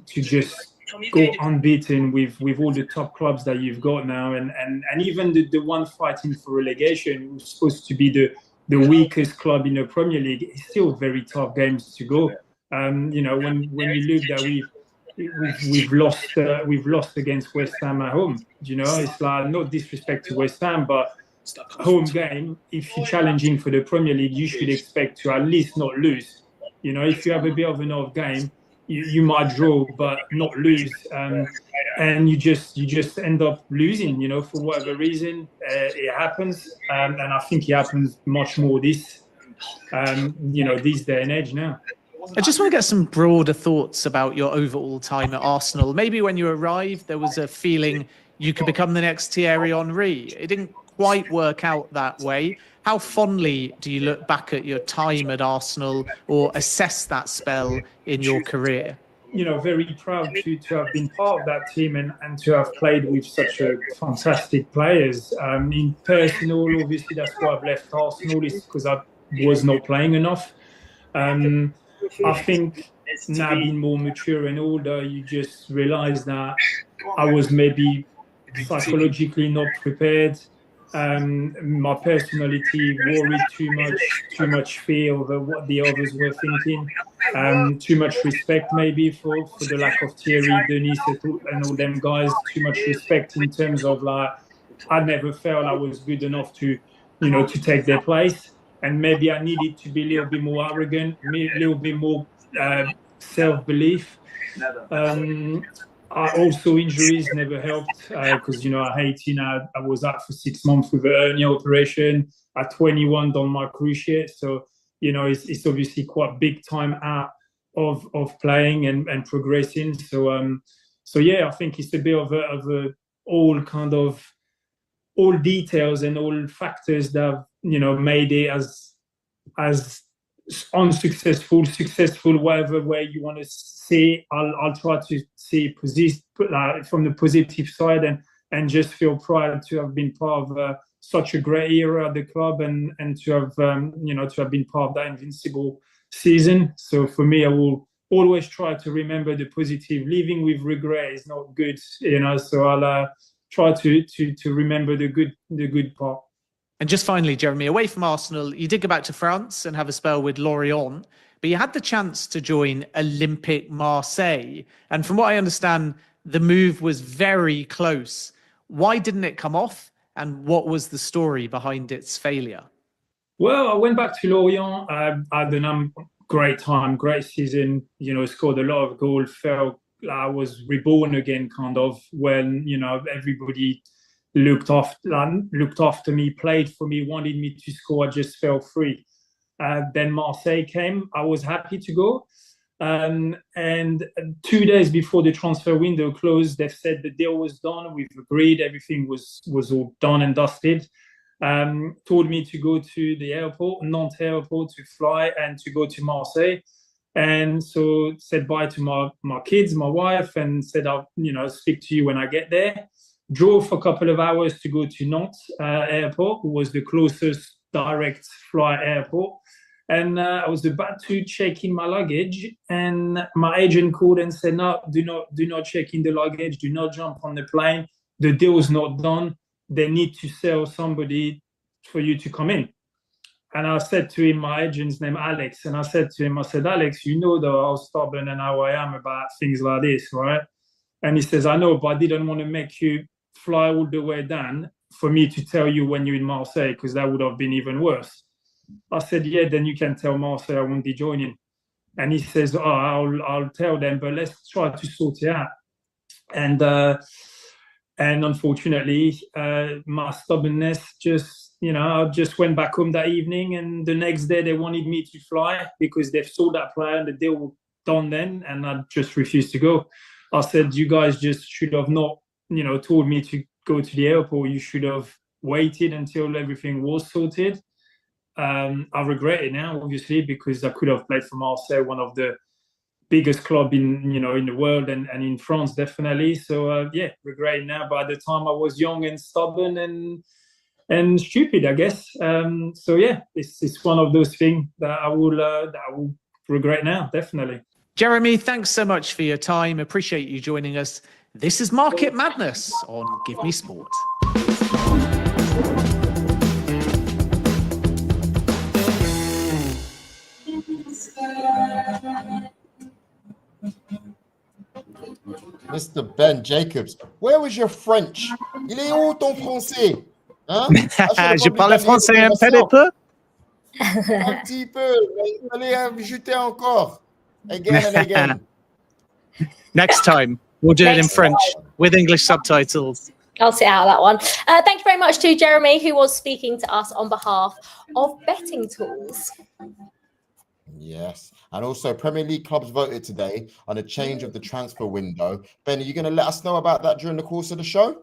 Speaker 5: just go unbeaten with all the top clubs that you've got now, and even the one fighting for relegation, who's supposed to be the weakest club in the Premier League, it's still very tough games to go. When you look that we've lost against West Ham at home, it's like, no disrespect to West Ham, but home game, if you're challenging for the Premier League, you should expect to at least not lose. If you have a bit of an off game, you might draw but not lose, and you just end up losing. For whatever reason, it happens, and I think it happens much more this day and age now.
Speaker 3: I just want to get some broader thoughts about your overall time at Arsenal. Maybe when you arrived, there was a feeling you could become the next Thierry Henry. It didn't quite work out that way. How fondly do you look back at your time at Arsenal or assess that spell in your career?
Speaker 5: Very proud to have been part of that team and to have played with such a fantastic players. In personal, obviously, that's why I've left Arsenal, is because I was not playing enough. I think now being more mature and older, you just realise that I was maybe psychologically not prepared. My personality worried too much fear over what the others were thinking, too much respect maybe for the lack of Thierry, Denis and all them guys, too much respect in terms of like I never felt I was good enough to, to take their place. And maybe I needed to be a little bit more arrogant, a little bit more self-belief. Also, injuries never helped because, at 18, I was out for 6 months with a hernia operation. At 21, done my cruciate. So, it's obviously quite big time out of playing and progressing. So yeah, I think it's a bit of a all details and all factors that have, made it as unsuccessful, successful, whatever way you want to see. I'll try to see from the positive side and just feel proud to have been part of such a great era at the club and to have to have been part of that invincible season. So for me, I will always try to remember the positive. Living with regret is not good, so I'll try to remember the good part.
Speaker 3: And just finally, Jeremie, away from Arsenal, you did go back to France and have a spell with Lorient, but you had the chance to join Olympique Marseille. And from what I understand, the move was very close. Why didn't it come off? And what was the story behind its failure?
Speaker 5: Well, I went back to Lorient. I had a great time, great season, scored a lot of goals, felt like I was reborn again, kind of, when, everybody looked after me, played for me, wanted me to score. I just felt free. Then Marseille came. I was happy to go. And 2 days before the transfer window closed, they said the deal was done. We've agreed. Everything was all done and dusted. Told me to go to the airport, Nantes airport, to fly and to go to Marseille. And so said bye to my kids, my wife, and said I'll speak to you when I get there. Drove for a couple of hours to go to Nantes airport, who was the closest direct flight airport. And I was about to check in my luggage, and my agent called and said, "No, do not check in the luggage. Do not jump on the plane. The deal's not done. They need to sell somebody for you to come in." And I said to him, my agent's name Alex, and I said to him, Alex, how stubborn and how I am about things like this, right? And he says, I know, but I didn't want to make you fly all the way down for me to tell you when you're in Marseille, because that would have been even worse. I said, yeah, then you can tell Marseille I won't be joining. And he says, I'll tell them, but let's try to sort it out. And unfortunately, my stubbornness I just went back home that evening, and the next day they wanted me to fly because they've sold that player and the deal was done then, and I just refused to go. I said, you guys just should have not, told me to go to the airport. You should have waited until everything was sorted. I regret it now, obviously, because I could have played for Marseille, one of the biggest club in the world and in France, definitely. So regret it now. But at the time, I was young and stubborn and stupid, I guess. So it's one of those things that I will regret now, definitely.
Speaker 3: Jeremie, thanks so much for your time. Appreciate you joining us. This is Market Madness on Give Me Sport.
Speaker 1: Mr. Ben Jacobs, where was your French? Il est où ton français? Hein?
Speaker 3: Je parle français un petit peu.
Speaker 1: Un petit peu, mais il fallait ajouter encore. Again and again.
Speaker 3: Next time, we'll do it in French with English subtitles.
Speaker 2: I'll sit out that one. Thank you very much to Jeremie, who was speaking to us on behalf of Betting Tools.
Speaker 1: Yes. And also, Premier League clubs voted today on a change of the transfer window. Ben, are you going to let us know about that during the course of the show?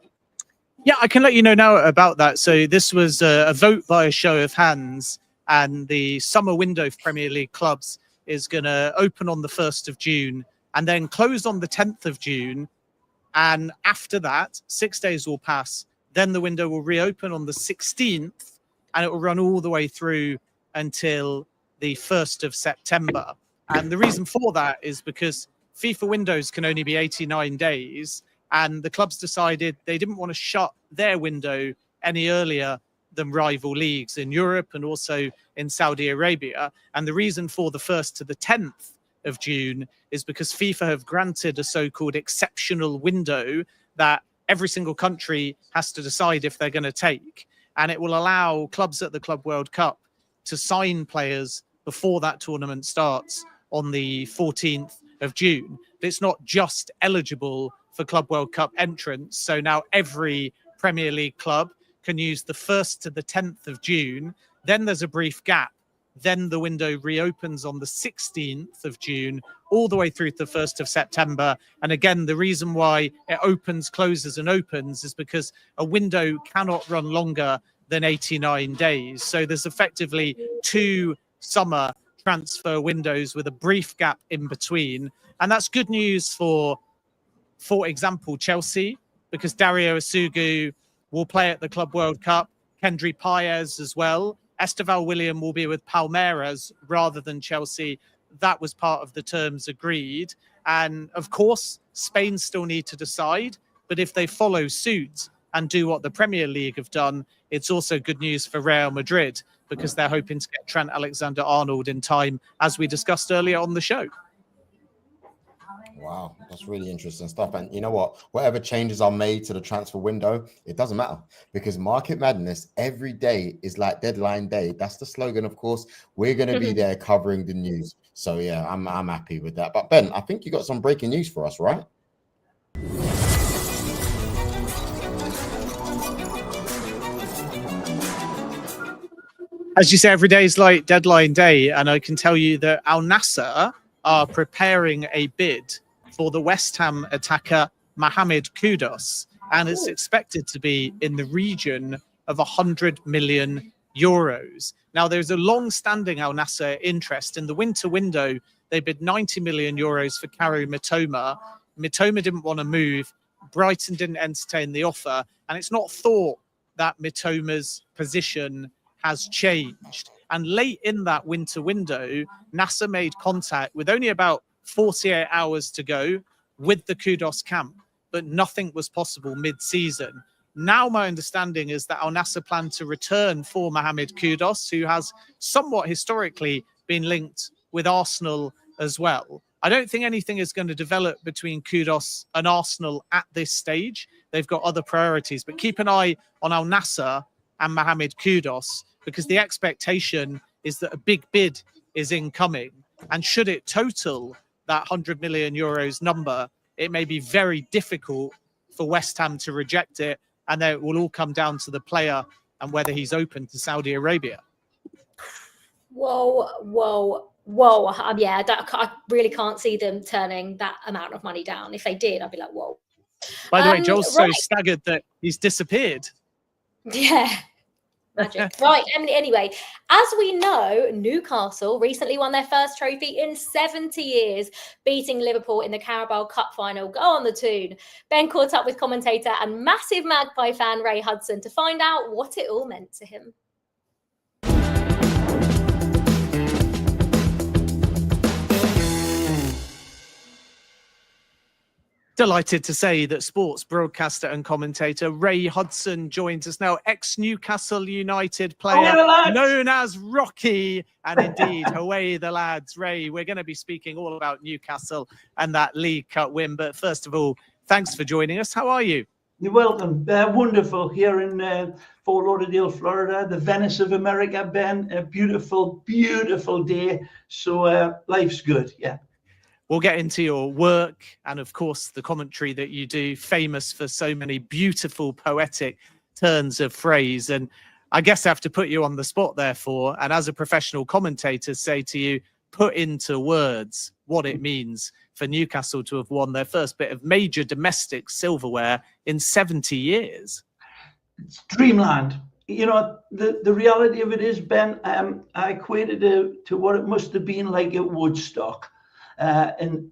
Speaker 3: Yeah, I can let you know now about that. So this was a vote by a show of hands, and the summer window for Premier League clubs is going to open on the 1st of June and then close on the 10th of June. And after that, 6 days will pass. Then the window will reopen on the 16th, and it will run all the way through until the 1st of September. And the reason for that is because FIFA windows can only be 89 days. And the clubs decided they didn't want to shut their window any earlier than rival leagues in Europe and also in Saudi Arabia. And the reason for the 1st to the 10th of June is because FIFA have granted a so-called exceptional window that every single country has to decide if they're going to take. And it will allow clubs at the Club World Cup to sign players before that tournament starts on the 14th of June. But it's not just eligible for Club World Cup entrants. So now every Premier League club can use the 1st to the 10th of June. Then there's a brief gap. Then the window reopens on the 16th of June, all the way through to the 1st of September. And again, the reason why it opens, closes and opens is because a window cannot run longer than 89 days. So there's effectively 2 summer transfer windows with a brief gap in between. And that's good news for example, Chelsea, because Dario Asugu will play at the Club World Cup, Kendry Paez as well. Esteval William will be with Palmeiras rather than Chelsea. That was part of the terms agreed. And of course, Spain still need to decide. But if they follow suit and do what the Premier League have done, it's also good news for Real Madrid, because they're hoping to get Trent Alexander Arnold in time, as we discussed earlier on the show.
Speaker 1: Wow, that's really interesting stuff. And you know what? Whatever changes are made to the transfer window, it doesn't matter, because market madness every day is like deadline day. That's the slogan, of course. We're going to be there covering the news. So yeah, I'm happy with that. But Ben, I think you got some breaking news for us, right?
Speaker 3: As you say, every day is like deadline day. And I can tell you that Al-Nassr are preparing a bid for the West Ham attacker Mohamed Kudus, and it's expected to be in the region of 100 million euros. Now, there's a long-standing Al-Nassr interest. In the winter window, they bid 90 million euros for Karu Mitoma. Mitoma didn't want to move. Brighton didn't entertain the offer, and it's not thought that Mitoma's position has changed. And late in that winter window, Nasser made contact with only about 48 hours to go with the Kudus camp, but nothing was possible mid-season. Now my understanding is that Al-Nassr plan to return for Mohamed Kudus, who has somewhat historically been linked with Arsenal as well. I don't think anything is going to develop between Kudus and Arsenal at this stage. They've got other priorities, but keep an eye on Al-Nassr and Mohamed Kudus, because the expectation is that a big bid is incoming. And should it total that 100 million euros number, it may be very difficult for West Ham to reject it. And then it will all come down to the player and whether he's open to Saudi Arabia.
Speaker 2: Whoa. Yeah, I really can't see them turning that amount of money down. If they did, I'd be like, whoa.
Speaker 3: By the way, Joel's so staggered that he's disappeared.
Speaker 2: Yeah. Magic. Right, Emily, anyway, as we know, Newcastle recently won their first trophy in 70 years, beating Liverpool in the Carabao Cup final. Go on the tune. Ben caught up with commentator and massive Magpie fan Ray Hudson to find out what it all meant to him.
Speaker 3: Delighted to say that sports broadcaster and commentator Ray Hudson joins us now, ex-Newcastle United player known as Rocky. And indeed, away the lads. Ray, we're going to be speaking all about Newcastle and that League Cup win. But first of all, thanks for joining us. How are you?
Speaker 6: You're welcome. Wonderful here in Fort Lauderdale, Florida, the Venice of America, Ben. A beautiful, beautiful day. So life's good, yeah.
Speaker 3: We'll get into your work and, of course, the commentary that you do, famous for so many beautiful, poetic turns of phrase. And I guess I have to put you on the spot, therefore, and as a professional commentator, say to you, put into words what it means for Newcastle to have won their first bit of major domestic silverware in 70 years.
Speaker 6: It's dreamland. You know, the reality of it is, Ben, I equated it to what it must have been like at Woodstock. And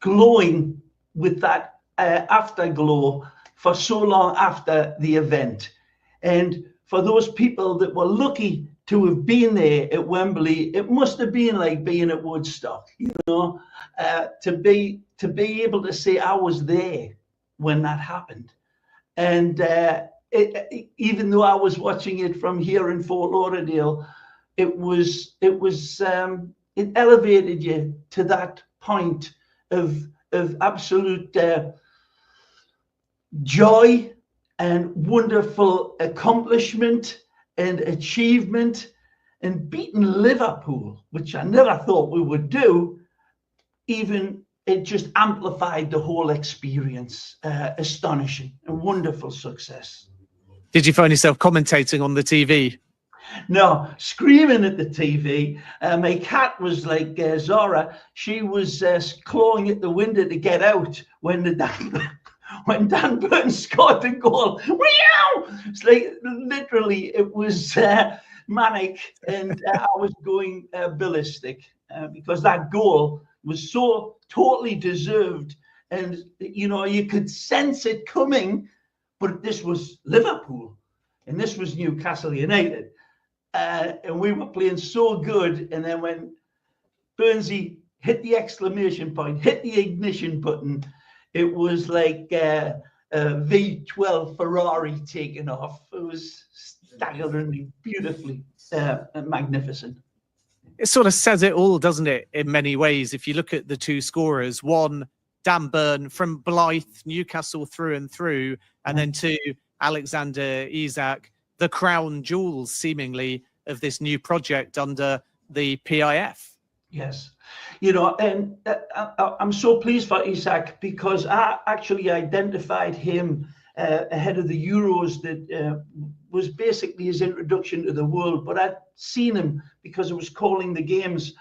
Speaker 6: glowing with that afterglow for so long after the event. And for those people that were lucky to have been there at Wembley, it must have been like being at Woodstock, you know, to be able to say I was there when that happened. And even though I was watching it from here in Fort Lauderdale, it elevated you to that point of absolute joy and wonderful accomplishment and achievement, and beating Liverpool, which I never thought we would do. Even it just amplified the whole experience. Astonishing and wonderful success.
Speaker 3: Did you find yourself commentating on the TV?
Speaker 6: No, screaming at the TV. My cat was like Zora. She was clawing at the window to get out when Dan Burn scored the goal. It's like literally it was manic, and I was going ballistic because that goal was so totally deserved, and you could sense it coming. But this was Liverpool, and this was Newcastle United. And we were playing so good, and then when Burnsy hit the exclamation point, hit the ignition button, it was like a V12 Ferrari taking off. It was staggeringly, beautifully magnificent.
Speaker 3: It sort of says it all, doesn't it, in many ways? If you look at the two scorers, one, Dan Burn from Blyth, Newcastle through and through, and then two, Alexander Isak, the crown jewels, seemingly, of this new project under the PIF.
Speaker 6: Yes. And I'm so pleased for Isak, because I actually identified him ahead of the Euros. That was basically his introduction to the world. But I'd seen him because I was calling the games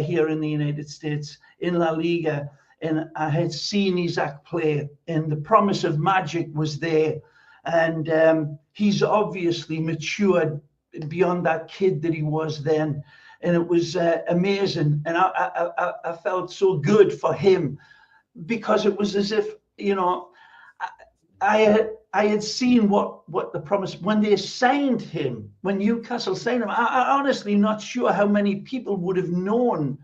Speaker 6: here in the United States in La Liga. And I had seen Isak play, and the promise of magic was there. And he's obviously matured beyond that kid that he was then. And it was amazing. And I felt so good for him, because it was as if, I had seen what the promise, when they signed him, when Newcastle signed him, I honestly not sure how many people would have known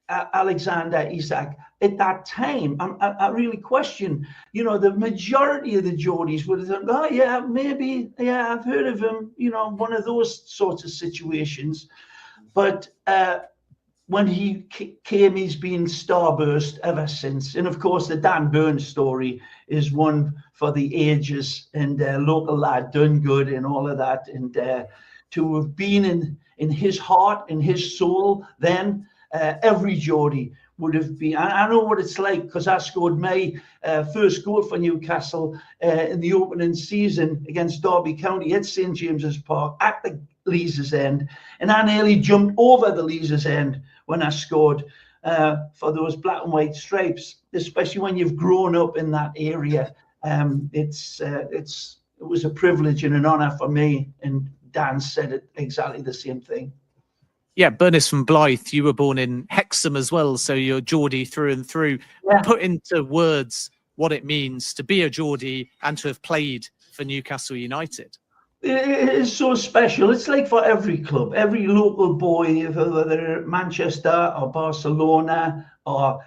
Speaker 6: Alexander Isak at that time. I really question, the majority of the Geordies would have thought, oh yeah, maybe, yeah, I've heard of him, one of those sorts of situations. But when he came, he's been starburst ever since. And of course, the Dan Burn story is one for the ages, and local lad done good and all of that. And to have been in his heart, in his soul, then every Geordie would have been. I know what it's like, because I scored my first goal for Newcastle in the opening season against Derby County at St James's Park at the Leazes End, and I nearly jumped over the Leazes End when I scored for those black and white stripes, especially when you've grown up in that area. It was a privilege and an honour for me, and Dan said it exactly the same thing.
Speaker 3: Yeah, Berners from Blyth, you were born in Hexham as well, so you're Geordie through and through. Yeah. Put into words what it means to be a Geordie and to have played for Newcastle United.
Speaker 6: It is so special. It's like for every club, every local boy, whether Manchester or Barcelona or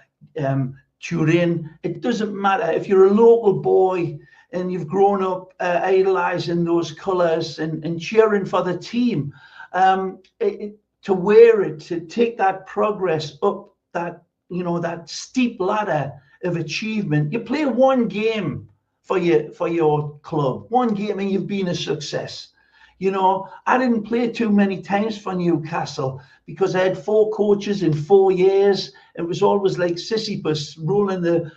Speaker 6: Turin, it doesn't matter. If you're a local boy and you've grown up idolising those colours and cheering for the team, to wear it, to take that progress up that, that steep ladder of achievement. You play one game for your club, one game, and you've been a success. I didn't play too many times for Newcastle because I had 4 coaches in 4 years. It was always like Sisyphus rolling the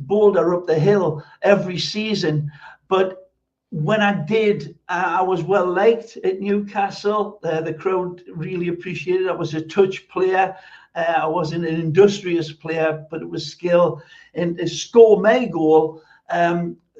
Speaker 6: boulder up the hill every season. But when I did, I was well liked at Newcastle. The crowd really appreciated it. I was a touch player. I wasn't an industrious player, but it was skill. And to score my goal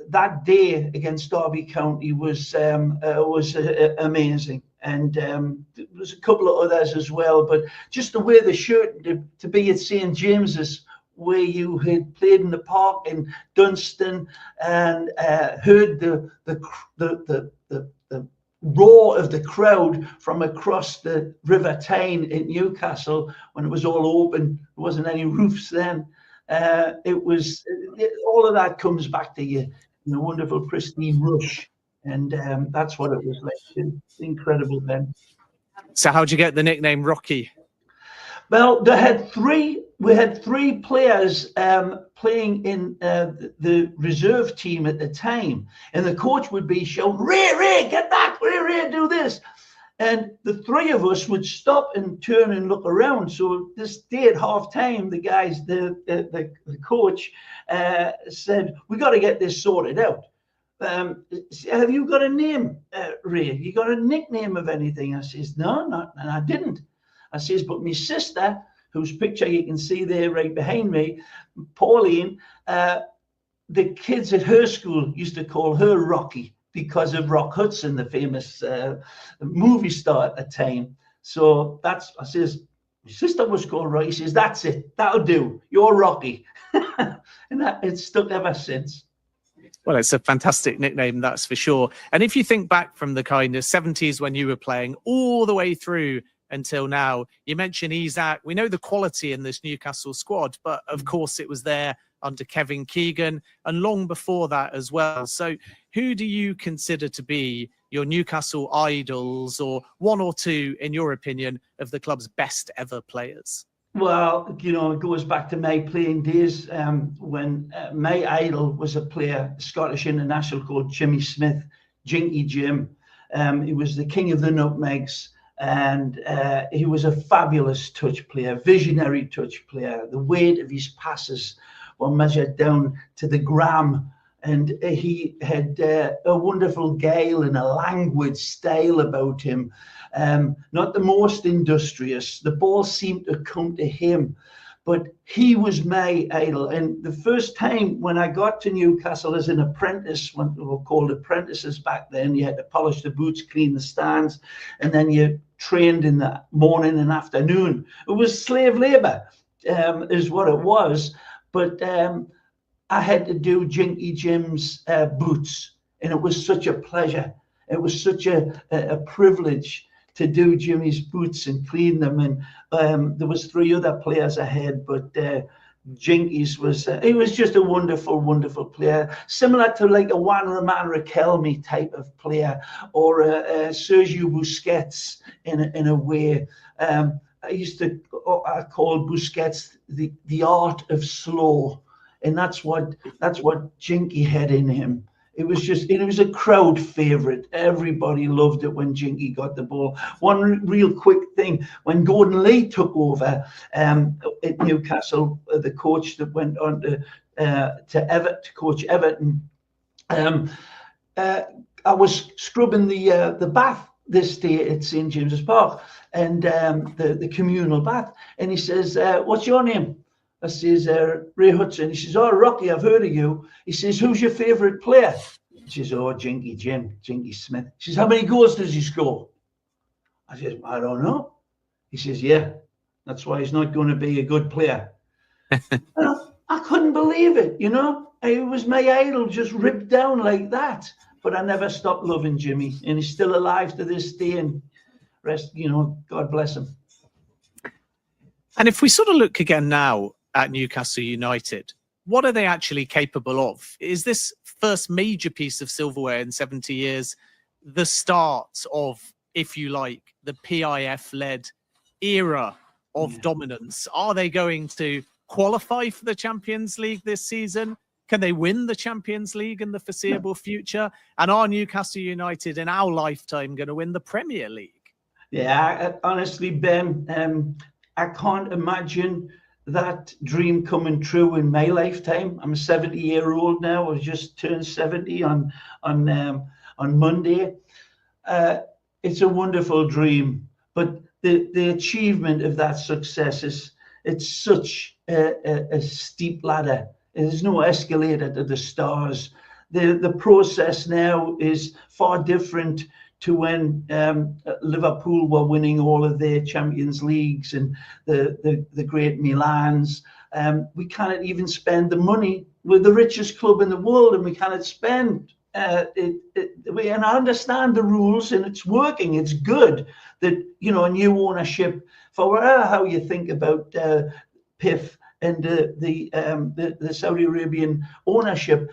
Speaker 6: that day against Derby County was amazing. And there was a couple of others as well. But just the way the shirt to be at St James's, where you had played in the park in Dunstan and heard the roar of the crowd from across the River Tyne in Newcastle when it was all open. There wasn't any roofs then. All of that comes back to you in a wonderful, pristine rush. And that's what it was like. It's incredible then.
Speaker 3: So how'd you get the nickname Rocky?
Speaker 6: Well, they had 3 we had 3 players playing in the reserve team at the time, and the coach would be shouting, Ray, get back, Ray, do this. And the 3 of us would stop and turn and look around. So this day at half time, the guys, the coach said, we got to get this sorted out. Have you got a name, Ray? You got a nickname of anything? I says, no, not, and I didn't. I says, but my sister, whose picture you can see there right behind me, Pauline, the kids at her school used to call her Rocky because of Rock Hudson, the famous movie star at the time. So that's, I says, my sister was called Rocky. He says, that's it, that'll do, you're Rocky. And it's stuck ever since.
Speaker 3: Well, it's a fantastic nickname, that's for sure. And if you think back from the kind of 70s when you were playing all the way through until now, you mentioned Isak. We know the quality in this Newcastle squad, but of course it was there under Kevin Keegan and long before that as well. So who do you consider to be your Newcastle idols, or 1 or 2, in your opinion, of the club's best ever players?
Speaker 6: Well, you know, it goes back to my playing days when my idol was a player, Scottish international called Jimmy Smith, Jinky Jim. He was the king of the nutmegs, and he was a fabulous touch player, visionary touch player. The weight of his passes were measured down to the gram, and he had a wonderful gale and a languid style about him. Not the most industrious. The ball seemed to come to him, but he was my idol. And the first time when I got to Newcastle as an apprentice, when we were called apprentices back then, you had to polish the boots, clean the stands, and then you trained in the morning and afternoon. It was slave labor, is what it was. But I had to do Jinky Jim's boots, and it was such a pleasure. It was such a privilege to do Jimmy's boots and clean them. And there was 3 other players ahead, but Jinky's was, he was just a wonderful, wonderful player, similar to like a Juan Román Riquelme type of player, or a Sergio Busquets in a way. I called Busquets the art of slow, and that's what Jinky had in him. It was a crowd favorite. Everybody loved it when Jinky got the ball. One real quick thing, when Gordon Lee took over at Newcastle, the coach that went on to coach Everton, I was scrubbing the bath this day at St. James's Park, and the communal bath, and he says, what's your name? I says, Ray Hudson. He says, oh, Rocky, I've heard of you. He says, who's your favourite player? He says, oh, Jinky Jim, Jinky Smith. He says, how many goals does he score? I says, I don't know. He says, yeah, that's why he's not going to be a good player. I couldn't believe it, you know. It was my idol, just ripped down like that. But I never stopped loving Jimmy, and he's still alive to this day, and rest, you know, God bless him.
Speaker 3: And if we sort of look again now at Newcastle United, what are they actually capable of? Is this first major piece of silverware in 70 years the start of, if you like, the PIF-led era of dominance? Are they going to qualify for the Champions League this season? Can they win the Champions League in the foreseeable future? And are Newcastle United in our lifetime going to win the Premier League? Yeah,
Speaker 6: honestly, Ben, I can't imagine that dream coming true in my lifetime. I'm a 70-year-old now. I just turned 70 on Monday. It's a wonderful dream, but the achievement of that success it's such a steep ladder. There's no escalator to the stars. The process now is far different to when Liverpool were winning all of their Champions Leagues and the great Milans. We cannot even spend the money. We're the richest club in the world, and we cannot spend and I understand the rules, and it's working. It's good that, you know, a new ownership, for how you think about PIF and the Saudi Arabian ownership,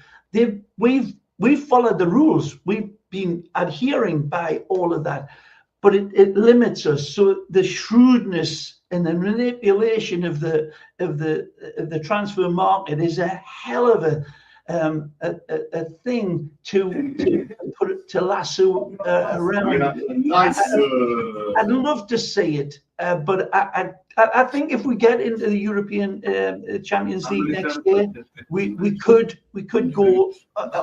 Speaker 6: we've followed the rules. We've been adhering by all of that. but it limits us. So the shrewdness and the manipulation of the transfer market is a hell of a thing to lasso around. I'd love to see it, but I think if we get into the European Champions League next year, we could go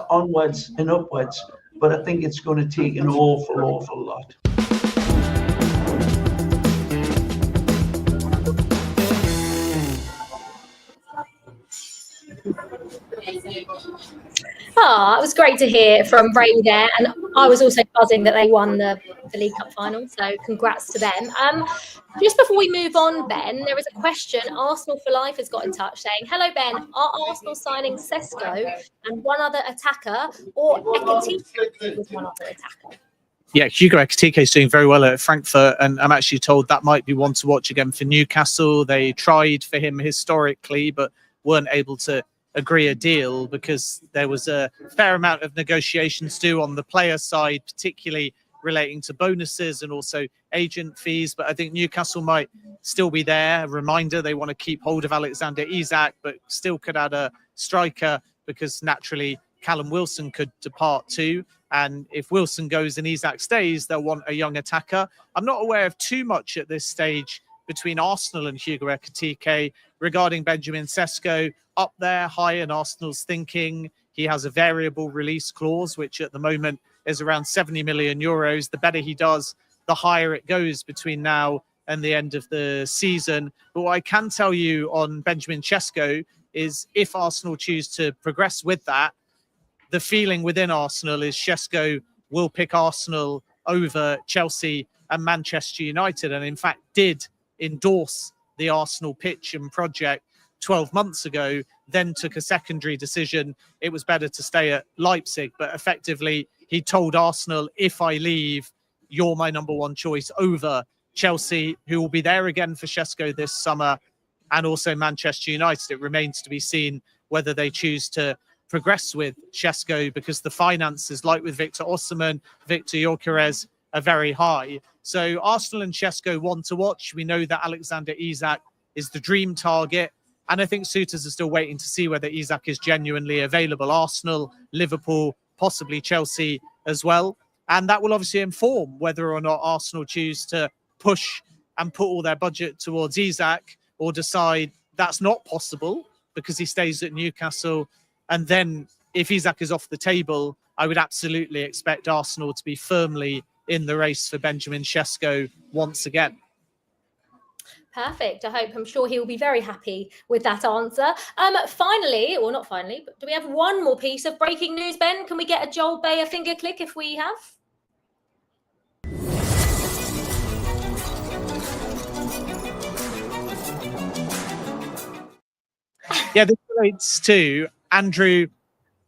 Speaker 6: onwards and upwards. But I think it's going to take an awful lot.
Speaker 2: It was great to hear from Ray there, and I was also buzzing that they won the League Cup final, so congrats to them. Just before we move on, Ben, there is a question. Arsenal for Life has got in touch saying, hello Ben, are Arsenal signing Sesko and one other attacker, or Ekitike with one other attacker?
Speaker 3: Yeah, Hugo Ekitike is doing very well at Frankfurt, and I'm actually told that might be one to watch again for Newcastle. They tried for him historically, but weren't able to agree a deal because there was a fair amount of negotiations due on the player side, particularly relating to bonuses and also agent fees. But I think Newcastle might still be there. A reminder, they want to keep hold of Alexander Isak, but still could add a striker because naturally Callum Wilson could depart too. And if Wilson goes and Isak stays, they'll want a young attacker. I'm not aware of too much at this stage between Arsenal and Hugo Ekitike regarding Benjamin Sesko. Up there, high in Arsenal's thinking. He has a variable release clause, which at the moment is around 70 million euros. The better he does, the higher it goes between now and the end of the season. But what I can tell you on Benjamin Sesko is if Arsenal choose to progress with that, the feeling within Arsenal is Sesko will pick Arsenal over Chelsea and Manchester United, and in fact did endorse the Arsenal pitch and project 12 months ago, then took a secondary decision. It was better to stay at Leipzig, but effectively he told Arsenal, if I leave, you're my number one choice over Chelsea, who will be there again for Sesko this summer, and also Manchester United. It remains to be seen whether they choose to progress with Sesko because the finances, like with Victor Osimhen, Victor Gyökeres, are very high. So Arsenal and Sesko want to watch. We know that Alexander Isak is the dream target. And I think suitors are still waiting to see whether Isak is genuinely available. Arsenal, Liverpool, possibly Chelsea as well. And that will obviously inform whether or not Arsenal choose to push and put all their budget towards Isak or decide that's not possible because he stays at Newcastle. And then if Isak is off the table, I would absolutely expect Arsenal to be firmly in the race for Benjamin Sesko once again.
Speaker 2: Perfect. I'm sure he will be very happy with that answer. Finally, or not finally, but do we have one more piece of breaking news, Ben? Can we get a Joel Beya finger click if we have?
Speaker 3: Yeah, this relates to Andrew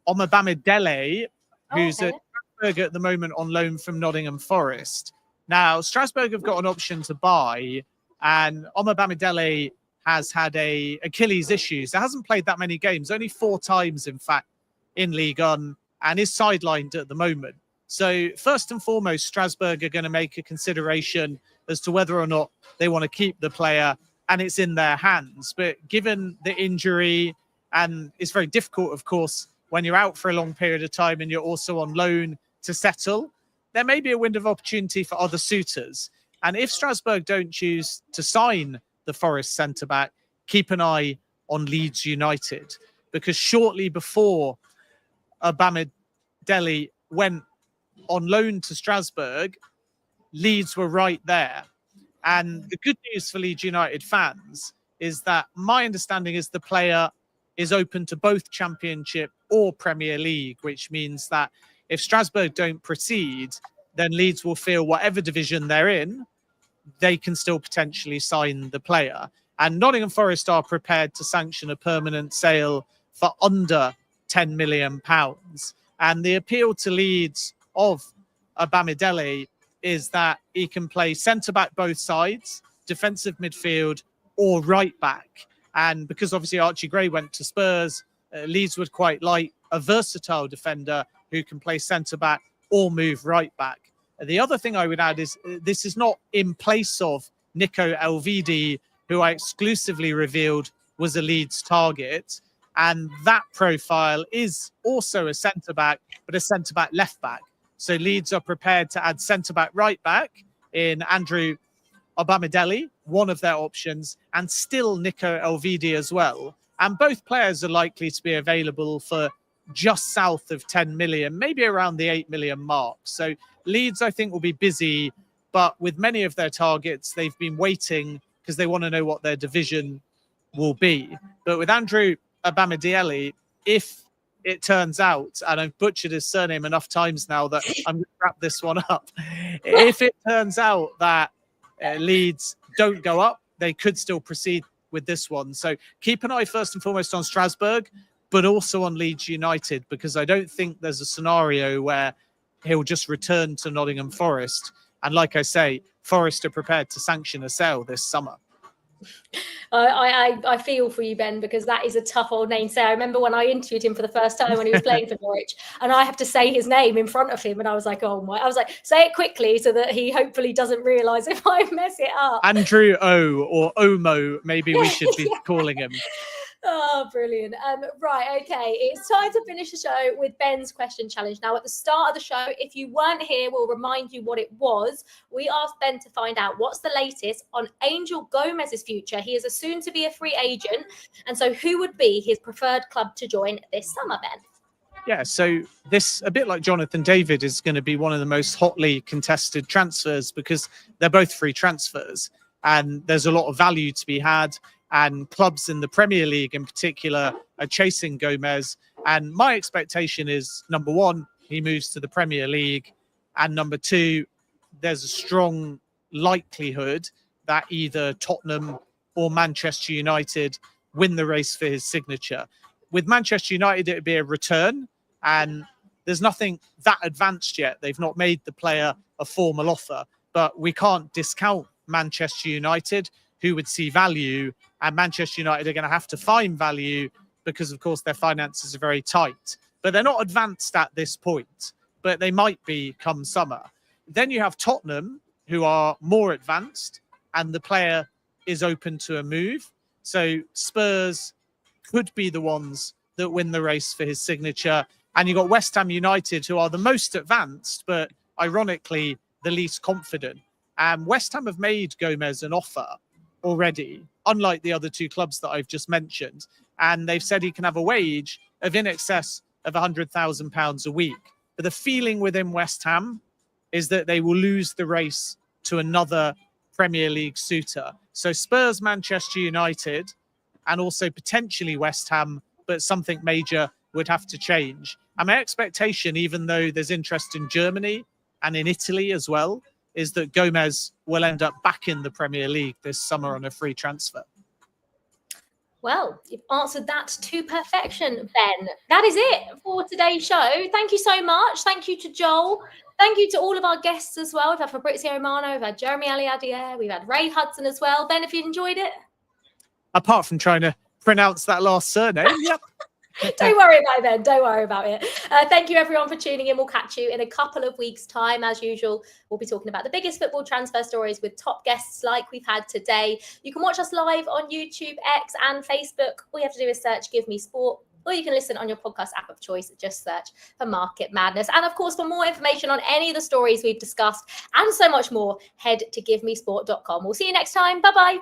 Speaker 3: Omobamidele, who's at Strasbourg at the moment on loan from Nottingham Forest. Now, Strasbourg have got an option to buy, and Omobamidele has had a Achilles issues. He hasn't played that many games, only 4 times, in fact, in Ligue 1, and is sidelined at the moment. So first and foremost, Strasbourg are going to make a consideration as to whether or not they want to keep the player, and it's in their hands. But given the injury, and it's very difficult, of course, when you're out for a long period of time and you're also on loan to settle, there may be a window of opportunity for other suitors. And if Strasbourg don't choose to sign the Forest centre-back, keep an eye on Leeds United. Because shortly before Omobamidele went on loan to Strasbourg, Leeds were right there. And the good news for Leeds United fans is that my understanding is the player is open to both Championship or Premier League, which means that if Strasbourg don't proceed, then Leeds will feel whatever division they're in, they can still potentially sign the player. And Nottingham Forest are prepared to sanction a permanent sale for under £10 million. And the appeal to Leeds of Omobamidele is that he can play centre-back both sides, defensive midfield or right-back. And because obviously Archie Gray went to Spurs, Leeds would quite like a versatile defender who can play centre-back or move right-back. The other thing I would add is this is not in place of Nico Elvedi, who I exclusively revealed was a Leeds target. And that profile is also a centre-back, but a centre-back left-back. So Leeds are prepared to add centre-back right-back in Andrew Obamidele, one of their options, and still Nico Elvedi as well. And both players are likely to be available for just south of 10 million, maybe around the 8 million mark. So Leeds, I think, will be busy, but with many of their targets, they've been waiting because they want to know what their division will be. But with Andrew Obamidele, if it turns out, and I've butchered his surname enough times now that I'm going to wrap this one up. If it turns out that Leeds don't go up, they could still proceed with this one. So keep an eye first and foremost on Strasbourg, but also on Leeds United, because I don't think there's a scenario where he'll just return to Nottingham Forest. And like I say, Forest are prepared to sanction a sale this summer.
Speaker 2: I feel for you, Ben, because that is a tough old name to say. I remember when I interviewed him for the first time when he was playing for Norwich, and I have to say his name in front of him, and I was like, oh my! I was like, say it quickly so that he hopefully doesn't realise if I mess it up.
Speaker 3: Andrew O, or Omo, maybe we should be calling him.
Speaker 2: Oh, brilliant. Right, okay. It's time to finish the show with Ben's question challenge. Now, at the start of the show, if you weren't here, we'll remind you what it was. We asked Ben to find out what's the latest on Angel Gomes's future. He is a soon-to-be a free agent. And so who would be his preferred club to join this summer, Ben?
Speaker 3: Yeah, so this, a bit like Jonathan David, is going to be one of the most hotly contested transfers because they're both free transfers and there's a lot of value to be had. And clubs in the Premier League in particular are chasing Gomes. And my expectation is, number one, he moves to the Premier League. And number two, there's a strong likelihood that either Tottenham or Manchester United win the race for his signature. With Manchester United, it would be a return. And there's nothing that advanced yet. They've not made the player a formal offer. But we can't discount Manchester United, who would see value, and Manchester United are going to have to find value because, of course, their finances are very tight. But they're not advanced at this point, but they might be come summer. Then you have Tottenham, who are more advanced, and the player is open to a move. So Spurs could be the ones that win the race for his signature. And you've got West Ham United, who are the most advanced, but ironically, the least confident. And West Ham have made Gomes an offer already, unlike the other two clubs that I've just mentioned. And they've said he can have a wage of in excess of £100,000 a week. But the feeling within West Ham is that they will lose the race to another Premier League suitor. So Spurs, Manchester United, and also potentially West Ham, but something major would have to change. And my expectation, even though there's interest in Germany and in Italy as well, is that Gomes will end up back in the Premier League this summer on a free transfer.
Speaker 2: Well, you've answered that to perfection, Ben. That is it for today's show. Thank you so much. Thank you to Joel. Thank you to all of our guests as well. We've had Fabrizio Romano, we've had Jeremie Aliadière, we've had Ray Hudson as well. Ben, if you enjoyed it?
Speaker 3: Apart from trying to pronounce that last surname, yep.
Speaker 2: Don't worry about it, Ben. Don't worry about it. Thank you, everyone, for tuning in. We'll catch you in a couple of weeks' time. As usual, we'll be talking about the biggest football transfer stories with top guests like we've had today. You can watch us live on YouTube, X, and Facebook. All you have to do is search Give Me Sport, or you can listen on your podcast app of choice. Just search for Market Madness. And, of course, for more information on any of the stories we've discussed and so much more, head to givemesport.com. We'll see you next time. Bye-bye.